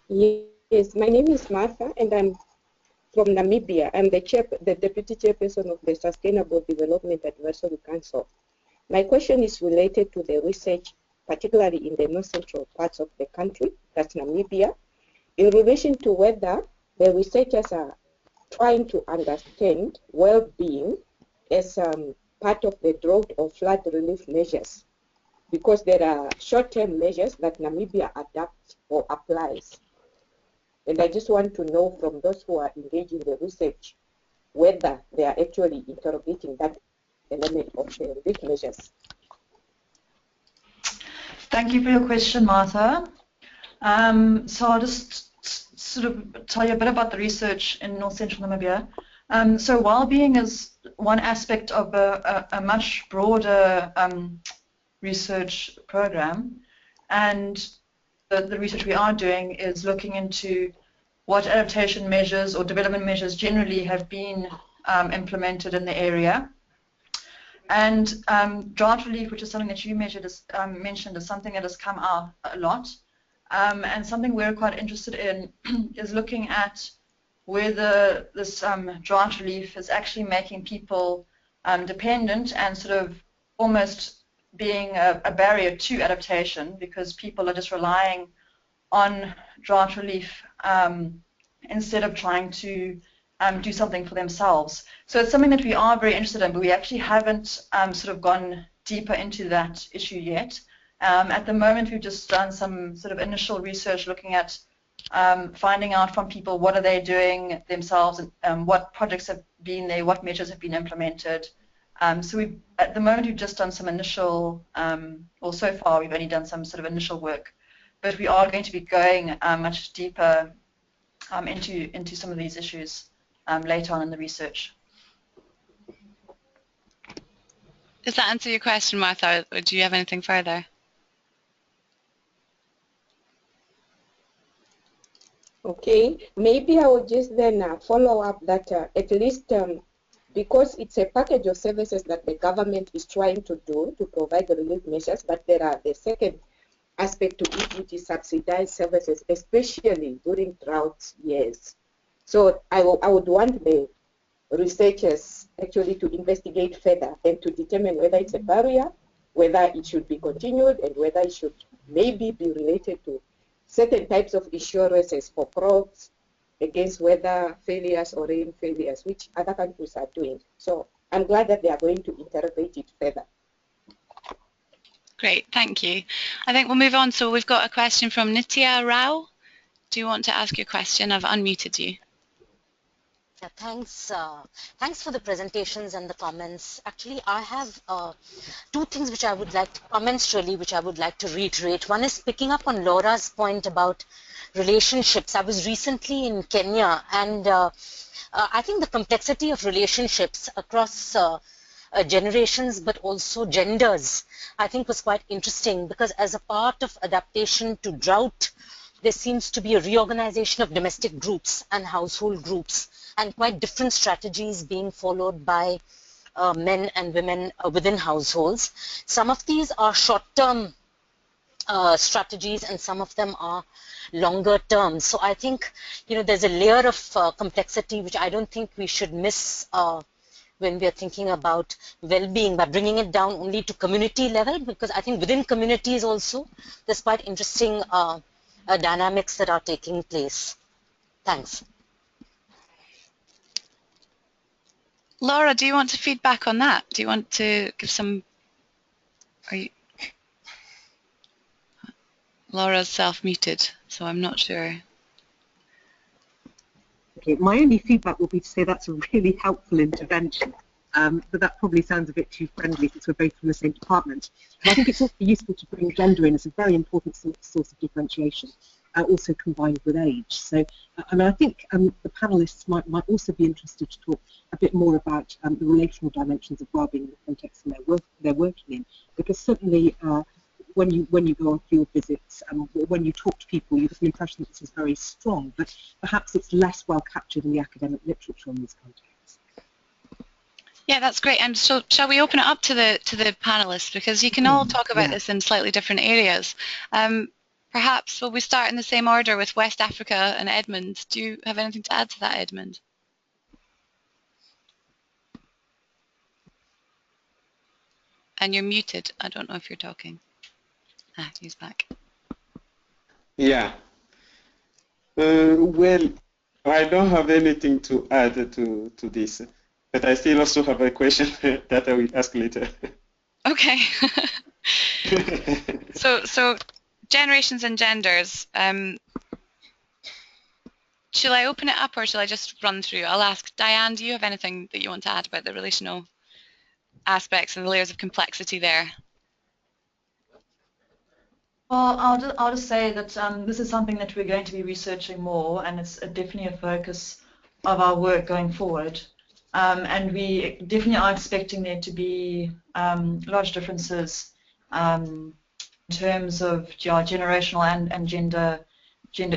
Yes, my name is Martha, and I'm from Namibia. I'm the deputy chairperson of the Sustainable Development Advisory Council. My question is related to the research, particularly in the north-central parts of the country, that's Namibia, in relation to whether the researchers are trying to understand well-being as part of the drought or flood relief measures, because there are short-term measures that Namibia adapts or applies. And I just want to know from those who are engaged in the research whether they are actually interrogating that element of the relief measures. Thank you for your question, Martha. So I'll just sort of tell you a bit about the research in North Central Namibia. So well-being is one aspect of a much broader research program, and the research we are doing is looking into what adaptation measures or development measures generally have been implemented in the area. And drought relief, which is something that you mentioned, is something that has come out a lot. And something we're quite interested in is looking at whether this drought relief is actually making people dependent and sort of almost being a barrier to adaptation, because people are just relying on drought relief instead of trying to do something for themselves. So it's something that we are very interested in, but we actually haven't sort of gone deeper into that issue yet. At the moment, we've just done some sort of initial research looking at finding out from people what are they doing themselves, and what projects have been there, what measures have been implemented. So at the moment, we've just done some initial, or so far, we've only done some sort of initial work, but we are going to be going much deeper into some of these issues later on in the research. Does that answer your question, Martha, or do you have anything further? Okay, maybe I will just then follow up that at least because it's a package of services that the government is trying to do to provide the relief measures, but there are the second aspect to it, which is subsidized services, especially during drought years. So I would want the researchers actually to investigate further and to determine whether it's a barrier, whether it should be continued, and whether it should maybe be related to certain types of insurances for crops against weather failures or rain failures, which other countries are doing. So I'm glad that they are going to interrogate it further. Great, thank you. I think we'll move on. So we've got a question from Nitya Rao. Do you want to ask your question? I've unmuted you. Yeah, thanks for the presentations and the comments. Actually, I have two things which I would like to, comments really, which I would like to reiterate. One is picking up on Laura's point about relationships. I was recently in Kenya, and I think the complexity of relationships across generations, but also genders, I think was quite interesting, because as a part of adaptation to drought, there seems to be a reorganization of domestic groups and household groups, and quite different strategies being followed by men and women within households. Some of these are short-term strategies, and some of them are longer term. So I think, there's a layer of complexity which I don't think we should miss when we are thinking about well-being, by bringing it down only to community level, because I think within communities also there's quite interesting dynamics that are taking place. Thanks. Laura, do you want to feedback on that? Do you want to give some? Laura's self-muted, so I'm not sure. Okay, my only feedback will be to say that's a really helpful intervention, but that probably sounds a bit too friendly since we're both from the same department. And I think it's also useful to bring gender in as a very important source of differentiation, also combined with age. So, I think the panelists might also be interested to talk a bit more about the relational dimensions of wellbeing in the context they're working in, because certainly when you go on field visits and when you talk to people, you get an impression that this is very strong, but perhaps it's less well captured in the academic literature in these contexts. Yeah, that's great. And so, shall we open it up to the panelists, because you can all talk about this in slightly different areas. Perhaps will we start in the same order with West Africa and Edmund? Do you have anything to add to that, Edmund? And you're muted. I don't know if you're talking. Ah, he's back. Yeah. Well, I don't have anything to add to this, but I still also have a question that I will ask later. Okay. So generations and genders. Shall I open it up, or shall I just run through? I'll ask Diane, do you have anything that you want to add about the relational aspects and the layers of complexity there? Well, I'll just say that this is something that we're going to be researching more, and it's definitely a focus of our work going forward. And we definitely are expecting there to be large differences in terms of generational and gender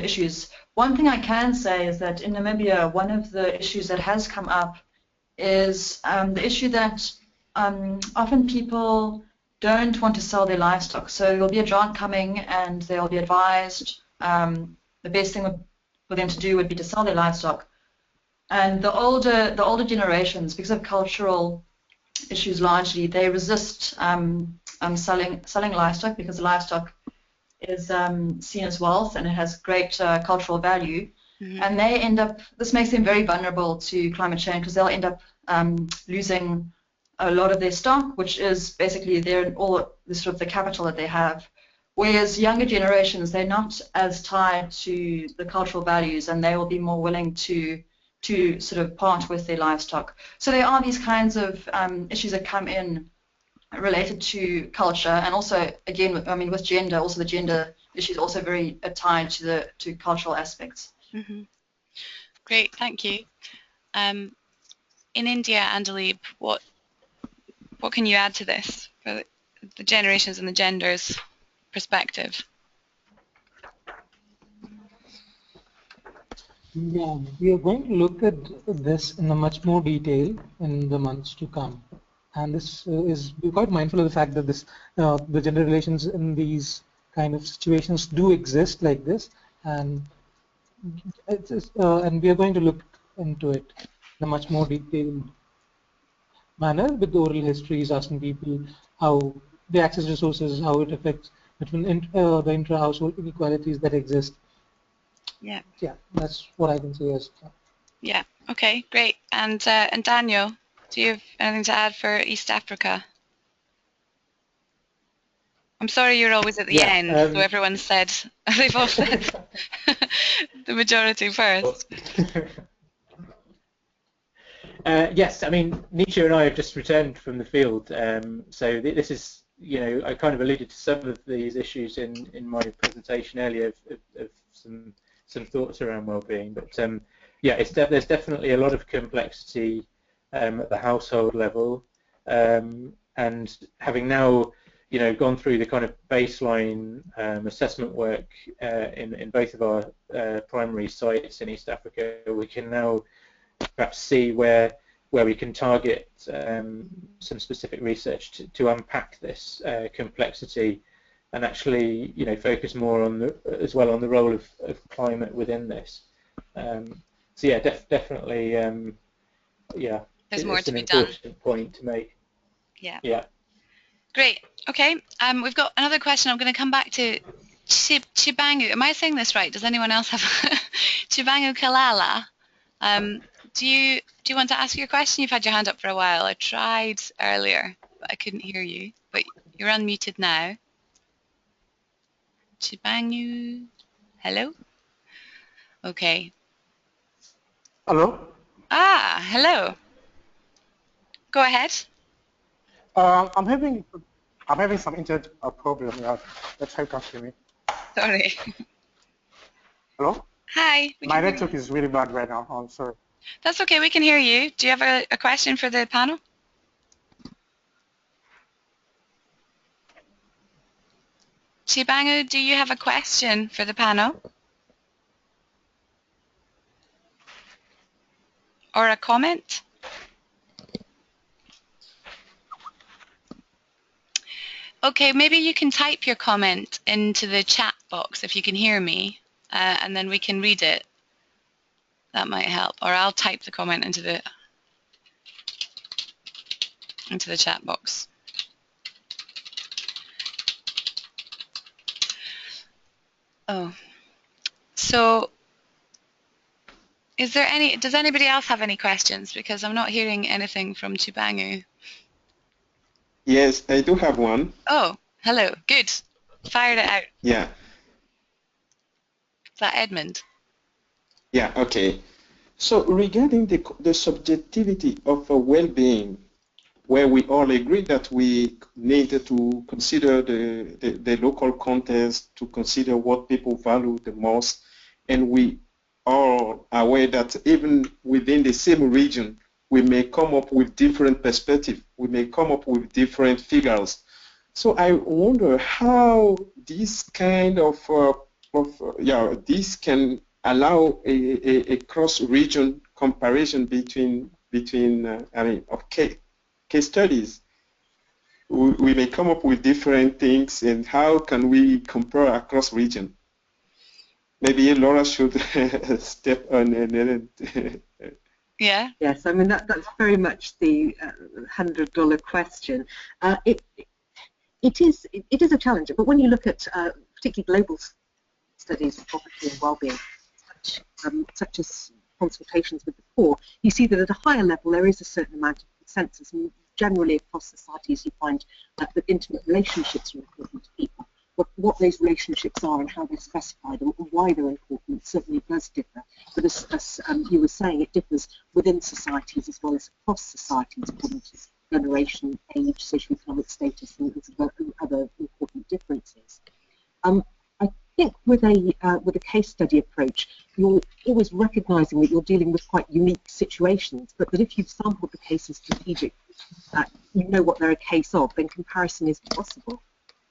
issues. One thing I can say is that in Namibia, one of the issues that has come up is the issue that often people don't want to sell their livestock. So there'll be a drought coming, and they'll be advised the best thing for them to do would be to sell their livestock. And the older generations, because of cultural issues largely, they resist selling livestock, because the livestock is seen as wealth and it has great cultural value. Mm-hmm. And they end up, this makes them very vulnerable to climate change, because they'll end up losing a lot of their stock, which is basically all the sort of the capital that they have. Whereas younger generations, they're not as tied to the cultural values, and they will be more willing to sort of part with their livestock. So there are these kinds of issues that come in related to culture, and also, again, I mean, with gender, also the gender issue is also very tied to cultural aspects. Mm-hmm. Great, thank you. In India, Andalib, what can you add to this for the generations and the genders perspective? Yeah, we are going to look at this in a much more detail in the months to come. And this we're quite mindful of the fact that this the gender relations in these kind of situations do exist like this, and and we are going to look into it in a much more detailed manner with oral histories, asking people how they access resources, how it affects between the intra-household inequalities that exist. Yeah. Yeah, that's what I can say as. Yeah. Okay. Great. And Daniel, do you have anything to add for East Africa? I'm sorry you're always at the end, so everyone said, they've all said the majority first. Yes, I mean, Nisha and I have just returned from the field, so this is, I kind of alluded to some of these issues in my presentation earlier of some thoughts around well-being, but yeah, there's definitely a lot of complexity at the household level, and having now gone through the kind of baseline assessment work in both of our primary sites in East Africa, we can now perhaps see where we can target some specific research to unpack this complexity and actually focus more on as well on the role of climate within this. So yeah, definitely yeah, there's more it's to an be done. important point to make. Yeah. Great. Okay. We've got another question. I'm going to come back to Chibangu. Am I saying this right? Does anyone else have Chibangu Kalala? Do you want to ask your question? You've had your hand up for a while. I tried earlier, but I couldn't hear you. But you're unmuted now. Chibangu. Hello? Okay. Hello? Hello. Go ahead. I'm having some internet problem. Let's try to hear me. Sorry. Hello? Hi. My network is really bad right now. I'm sorry. That's okay. We can hear you. Do you have a question for the panel? Chibangu, do you have a question for the panel? Or a comment? Okay, maybe you can type your comment into the chat box if you can hear me, and then we can read it. That might help. Or I'll type the comment into the chat box. Oh, so does anybody else have any questions? Because I'm not hearing anything from Chibangu. Yes, I do have one. Oh, hello. Good. Fired it out. Yeah. Is that Edmund? Yeah, okay. So regarding the subjectivity of well-being, where we all agree that we need to consider the local context, to consider what people value the most, and we are aware that even within the same region, we may come up with different perspectives, we may come up with different figures. So I wonder how this kind of this can allow a cross-region comparison between case studies. We may come up with different things, and how can we compare across region? Maybe Laura should step on and yeah. Yes, I mean that's very much the $100 question. It is a challenge, but when you look at particularly global studies of poverty and well-being, such as consultations with the poor, you see that at a higher level there is a certain amount of consensus, and generally across societies you find that intimate relationships are important to people. But what those relationships are and how they're specified and why they're important certainly does differ. But as you were saying, it differs within societies as well as across societies according to generation, age, socioeconomic status, and other important differences. I think with a case study approach, you're always recognising that you're dealing with quite unique situations, but that if you've sampled the cases strategically, you know what they're a case of, then comparison is possible.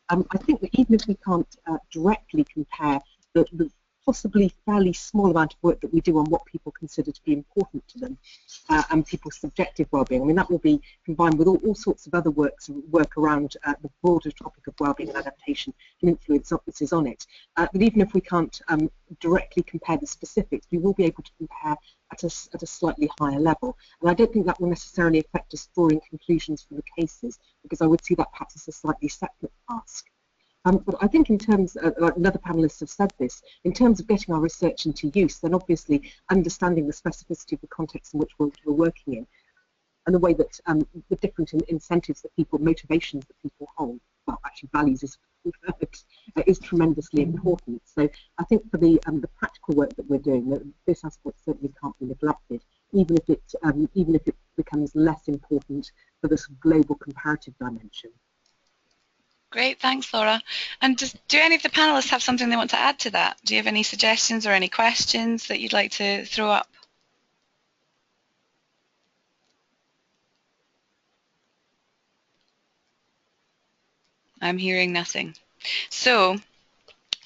I think that even if we can't directly compare the possibly fairly small amount of work that we do on what people consider to be important to them and people's subjective well-being, I mean, that will be combined with all sorts of other work around the broader topic of well-being and adaptation and influences on it. But even if we can't directly compare the specifics, we will be able to compare at a slightly higher level. And I don't think that will necessarily affect us drawing conclusions from the cases, because I would see that perhaps as a slightly separate task. But I think in terms, like other panellists have said this, in terms of getting our research into use, then obviously understanding the specificity of the context in which we're working in, and the way that the different incentives that people, motivations that people hold, well, actually values is tremendously important. So I think for the practical work that we're doing, this aspect certainly can't be neglected. even if it becomes less important for this global comparative dimension. Great, thanks, Laura. And do any of the panelists have something they want to add to that? Do you have any suggestions or any questions that you'd like to throw up? I'm hearing nothing. So,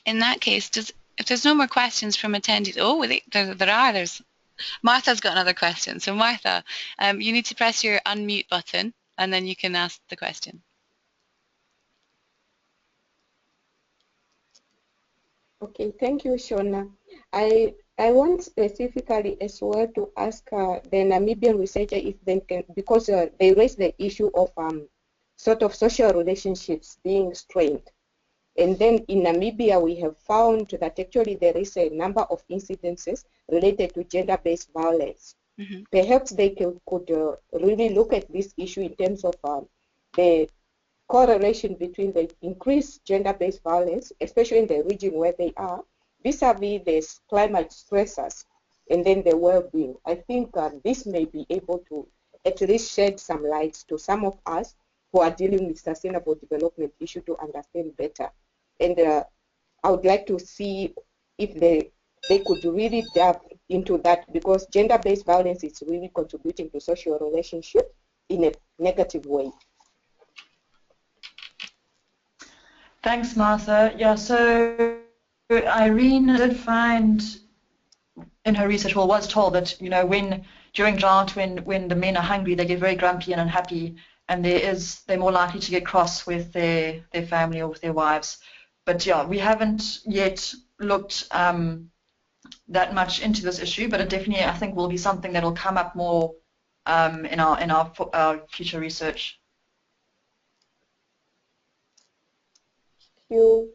in that case, if there's no more questions from attendees, oh, there's Martha's got another question. So Martha, you need to press your unmute button and then you can ask the question. Okay, thank you, Shona. I want specifically as well to ask the Namibian researcher if they can, because they raised the issue of sort of social relationships being strained. And then in Namibia, we have found that actually there is a number of incidences related to gender-based violence. Mm-hmm. Perhaps they could really look at this issue in terms of the correlation between the increased gender-based violence, especially in the region where they are, vis-a-vis the climate stressors, and then the well-being. I think this may be able to at least shed some light to some of us who are dealing with sustainable development issue to understand better. And I would like to see if they could really delve into that, because gender-based violence is really contributing to social relationships in a negative way. Thanks, Martha. Yeah, so Irene did find in her research, well, was told that, you know, during drought, when the men are hungry, they get very grumpy and unhappy, and they're more likely to get cross with their family or with their wives. But yeah, we haven't yet looked that much into this issue, but it definitely, I think, will be something that will come up more in our future research. Thank you.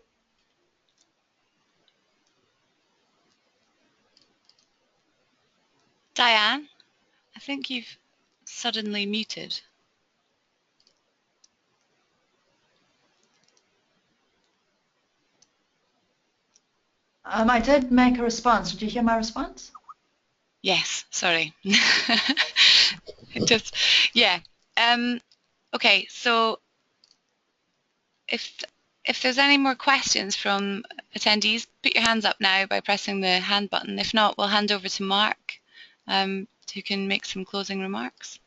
Diane, I think you've suddenly muted. I did make a response. Did you hear my response? Yes, sorry. Yeah. Okay, so if there's any more questions from attendees, put your hands up now by pressing the hand button. If not, we'll hand over to Mark, who can make some closing remarks.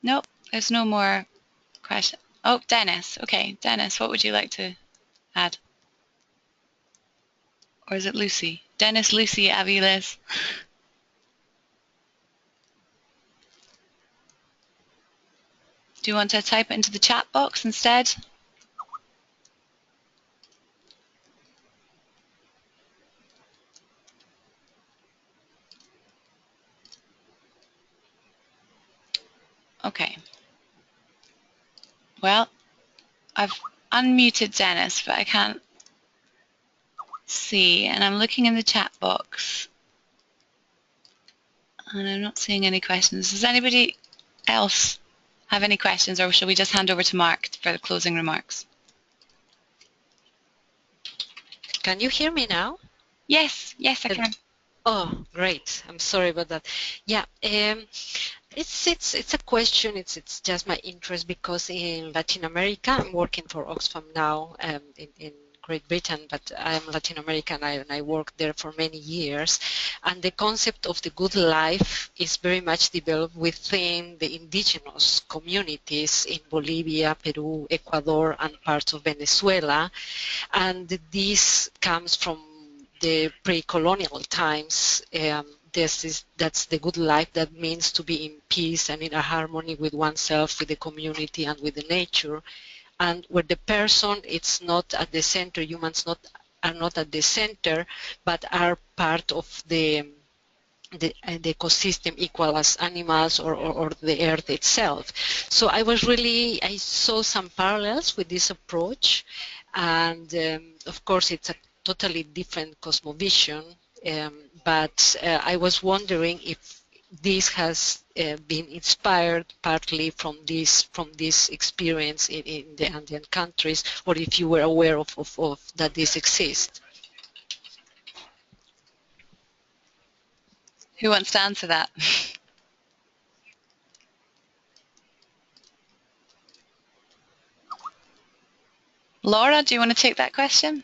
Nope, there's no more questions. Oh, Dennis. Okay, Dennis, what would you like to add? Or is it Lucy? Dennis, Lucy, Aviles. Do you want to type it into the chat box instead? Okay. Well, I've unmuted Dennis, but I can't see, and I'm looking in the chat box, and I'm not seeing any questions. Does anybody else have any questions, or shall we just hand over to Mark for the closing remarks? Can you hear me now? Yes, yes, I can. Oh, great. I'm sorry about that. Yeah, it's a question. It's just my interest, because in Latin America, I'm working for Oxfam now in Great Britain, but I'm Latin American and I worked there for many years. And the concept of the good life is very much developed within the indigenous communities in Bolivia, Peru, Ecuador, and parts of Venezuela. And this comes from the pre-colonial times. That's the good life. That means to be in peace and in a harmony with oneself, with the community, and with the nature. And where the person is not at the center, humans are not at the center, but are part of the ecosystem, equal as animals or the earth itself. So I saw some parallels with this approach, and of course it's a totally different cosmovision, but I was wondering if this has been inspired partly from this experience in the Andean countries, or if you were aware of that this exists. Who wants to answer that? Laura, do you want to take that question?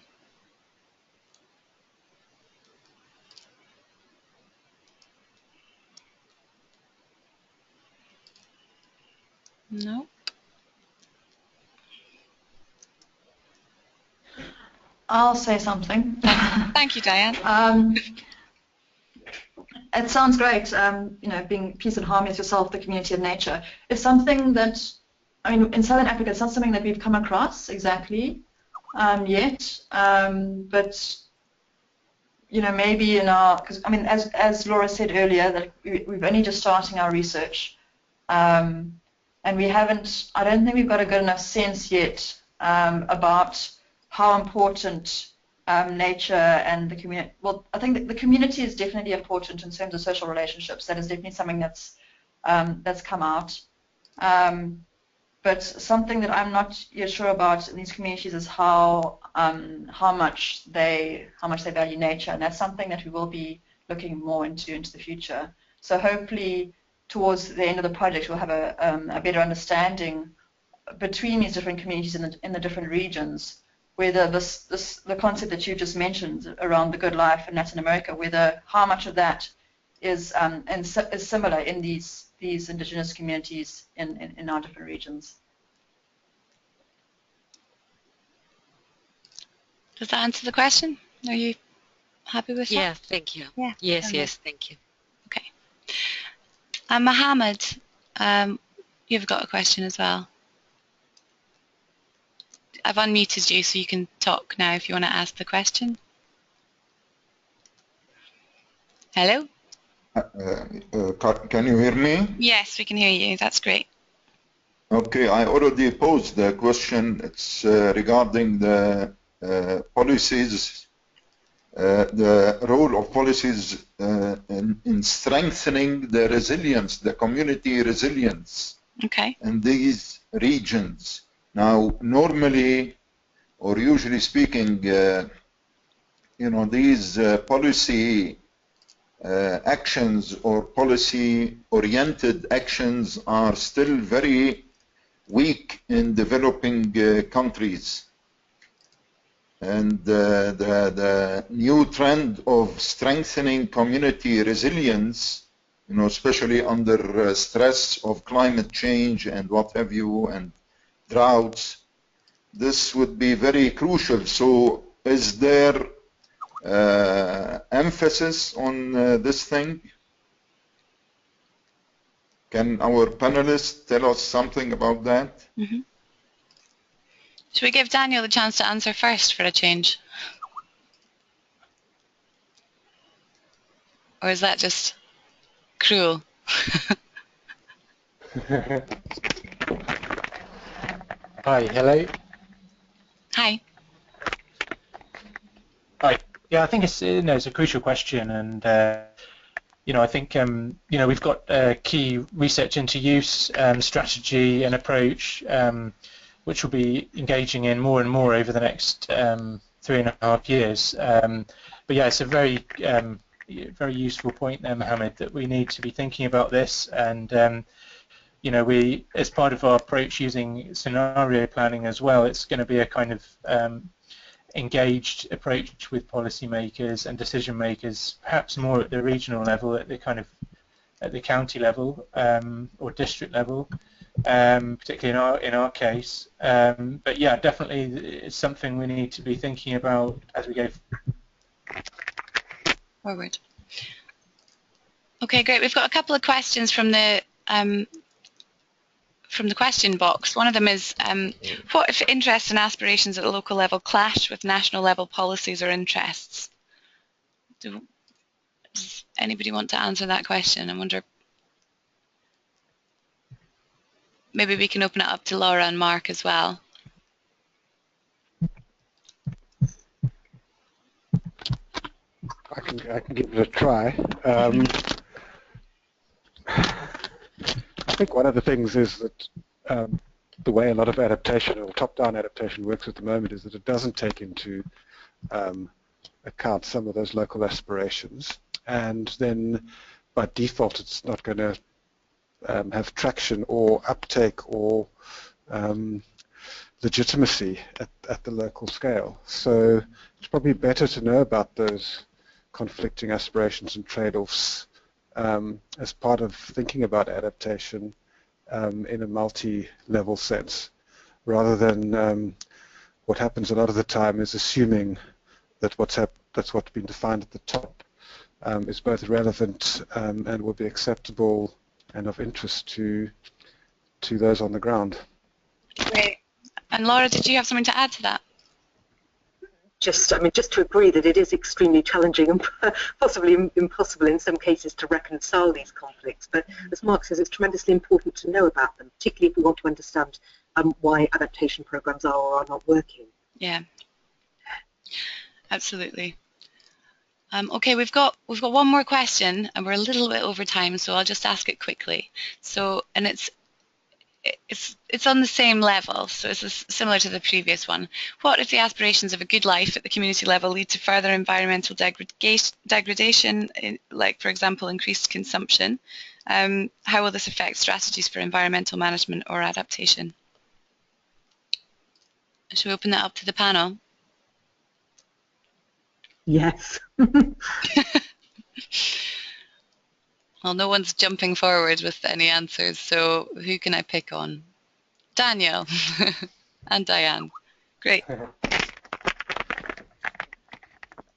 No. I'll say something. Thank you, Diane. It sounds great, you know, being peace and harmony with yourself, the community and nature. It's something that, I mean, in Southern Africa, it's not something that we've come across exactly yet, but, you know, maybe in our, because, I mean, as Laura said earlier, that we've only just starting our research, and we haven't, I don't think we've got a good enough sense yet about how important nature and the community, well, I think that the community is definitely important in terms of social relationships. That is definitely something that's come out. But something that I'm not yet sure about in these communities is how much they value nature, and that's something that we will be looking more into the future. So hopefully, towards the end of the project, we'll have a better understanding between these different communities in the different regions, whether the concept that you just mentioned around the good life in Latin America, whether how much of that is similar in these indigenous communities in our different regions. Does that answer the question? Are you happy with that? Yeah, thank you. Yeah. Yes, yes, thank you. Okay. Mohammed, you've got a question as well. I've unmuted you so you can talk now if you want to ask the question. Hello? Can you hear me? Yes, we can hear you. That's great. Okay, I already posed the question. It's regarding the policies, the role of policies in strengthening the resilience, the community resilience in these regions. Now, normally, or usually speaking, you know, these policy actions or policy-oriented actions are still very weak in developing countries. And the new trend of strengthening community resilience, you know, especially under stress of climate change and what have you, and droughts, this would be very crucial. So is there emphasis on this thing? Can our panelists tell us something about that? Mm-hmm. Should we give Daniel the chance to answer first for a change? Or is that just cruel? Hi, hello. Hi. Hi. Yeah, I think it's it's a crucial question, and you know, I think you know, we've got key research into use, strategy, and approach, which we'll be engaging in more and more over the next 3.5 years. But yeah, it's a very very useful point there, Mohammed, that we need to be thinking about this, and you know, we, as part of our approach using scenario planning as well, it's going to be a kind of engaged approach with policymakers and decision makers, perhaps more at the regional level, at the kind of at the county level or district level, particularly in our case. But yeah, definitely it's something we need to be thinking about as we go forward. Okay, great. We've got a couple of questions from the question box. One of them is, what if interests and aspirations at a local level clash with national level policies or interests? Does anybody want to answer that question? I wonder, maybe we can open it up to Laura and Mark as well. I can give it a try. I think one of the things is that the way a lot of adaptation or top-down adaptation works at the moment is that it doesn't take into account some of those local aspirations, and then by default it's not going to have traction or uptake or legitimacy at the local scale. So it's probably better to know about those conflicting aspirations and trade-offs as part of thinking about adaptation in a multi-level sense, rather than what happens a lot of the time is assuming that that's what's been defined at the top is both relevant and will be acceptable and of interest to those on the ground. Great. And Laura, did you have something to add to that? Just to agree that it is extremely challenging and possibly impossible in some cases to reconcile these conflicts. But as Mark says, it's tremendously important to know about them, particularly if we want to understand why adaptation programs are or are not working. Yeah, absolutely. Okay, we've got one more question, and we're a little bit over time, so I'll just ask it quickly. So, and it's on the same level, so it's similar to the previous one. What if the aspirations of a good life at the community level lead to further environmental degradation, like, for example, increased consumption? How will this affect strategies for environmental management or adaptation? Should we open that up to the panel? Yes. Well, no one's jumping forward with any answers, so who can I pick on? Daniel and Diane. Great.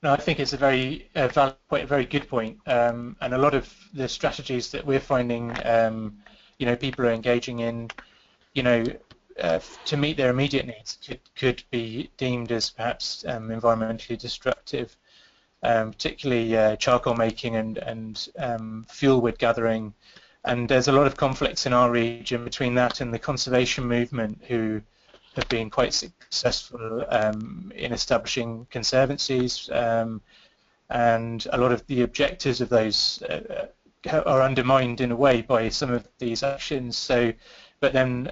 No, I think it's a very valid point, a very good point, and a lot of the strategies that we're finding, people are engaging in, to meet their immediate needs could be deemed as perhaps environmentally destructive, particularly charcoal making and fuel wood gathering. And there's a lot of conflicts in our region between that and the conservation movement, who have been quite successful in establishing conservancies, and a lot of the objectives of those are undermined in a way by some of these actions. So, but then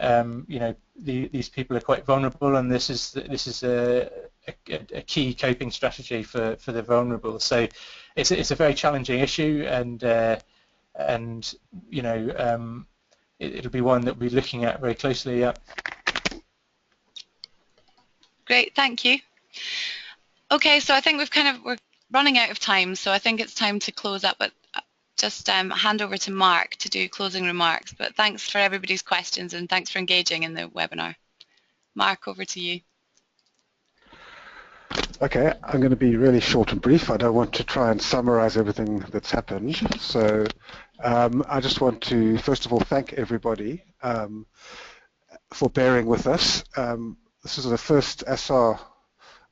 these people are quite vulnerable, and this is a key coping strategy for the vulnerable. So it's a very challenging issue, and it'll be one that we'll be looking at very closely. Yeah. Great, thank you. Okay, so I think we're running out of time, so I think it's time to close up. But just hand over to Mark to do closing remarks. But thanks for everybody's questions, and thanks for engaging in the webinar. Mark, over to you. Okay, I'm going to be really short and brief. I don't want to try and summarize everything that's happened. So I just want to, first of all, thank everybody for bearing with us. This is the first ASSAR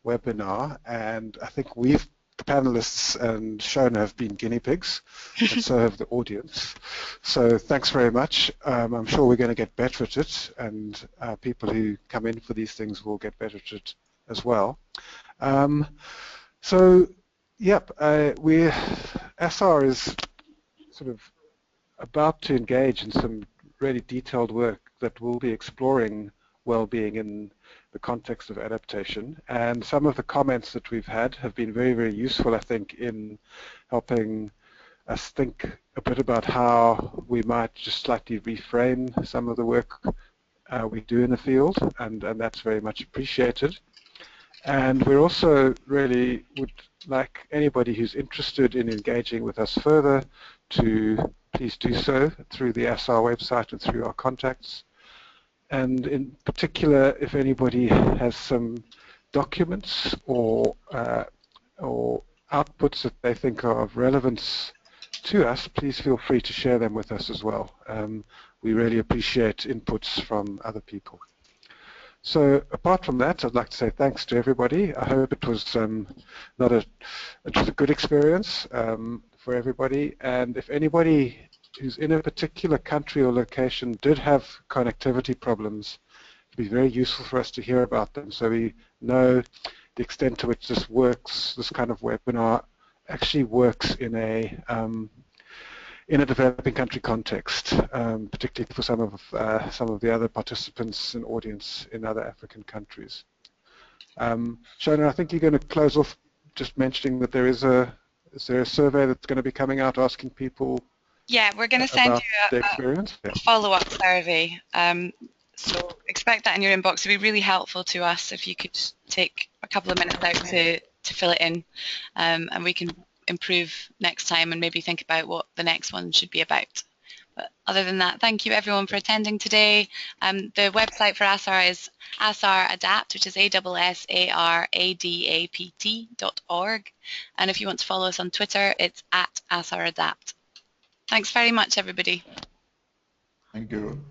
webinar, and I think the panelists and Shona have been guinea pigs, and so have the audience. So thanks very much. I'm sure we're going to get better at it, and people who come in for these things will get better at it as well. So, yep, ASSAR is sort of about to engage in some really detailed work that will be exploring well-being in the context of adaptation, and some of the comments that we've had have been very, very useful, I think, in helping us think a bit about how we might just slightly reframe some of the work we do in the field, and that's very much appreciated. And we also really would like anybody who's interested in engaging with us further to please do so through the ASSAR website and through our contacts. And in particular, if anybody has some documents or outputs that they think are of relevance to us, please feel free to share them with us as well. We really appreciate inputs from other people. So apart from that, I'd like to say thanks to everybody. I hope it was it was a good experience for everybody. And if anybody who's in a particular country or location did have connectivity problems, it'd be very useful for us to hear about them, so we know the extent to which this works, this kind of webinar actually works in a developing country context, particularly for some of the other participants and audience in other African countries. Shona, I think you're going to close off just mentioning that there is a survey that's going to be coming out asking people Yeah, we're going to send about the you experience. a follow-up survey. So expect that in your inbox. It would be really helpful to us if you could take a couple of minutes out to fill it in, and we can improve next time and maybe think about what the next one should be about. But other than that, thank you everyone for attending today. The website for ASSAR is ASSARadapt, which is ASSARadapt.org. And if you want to follow us on Twitter, it's @ASSARadapt. Thanks very much, everybody. Thank you.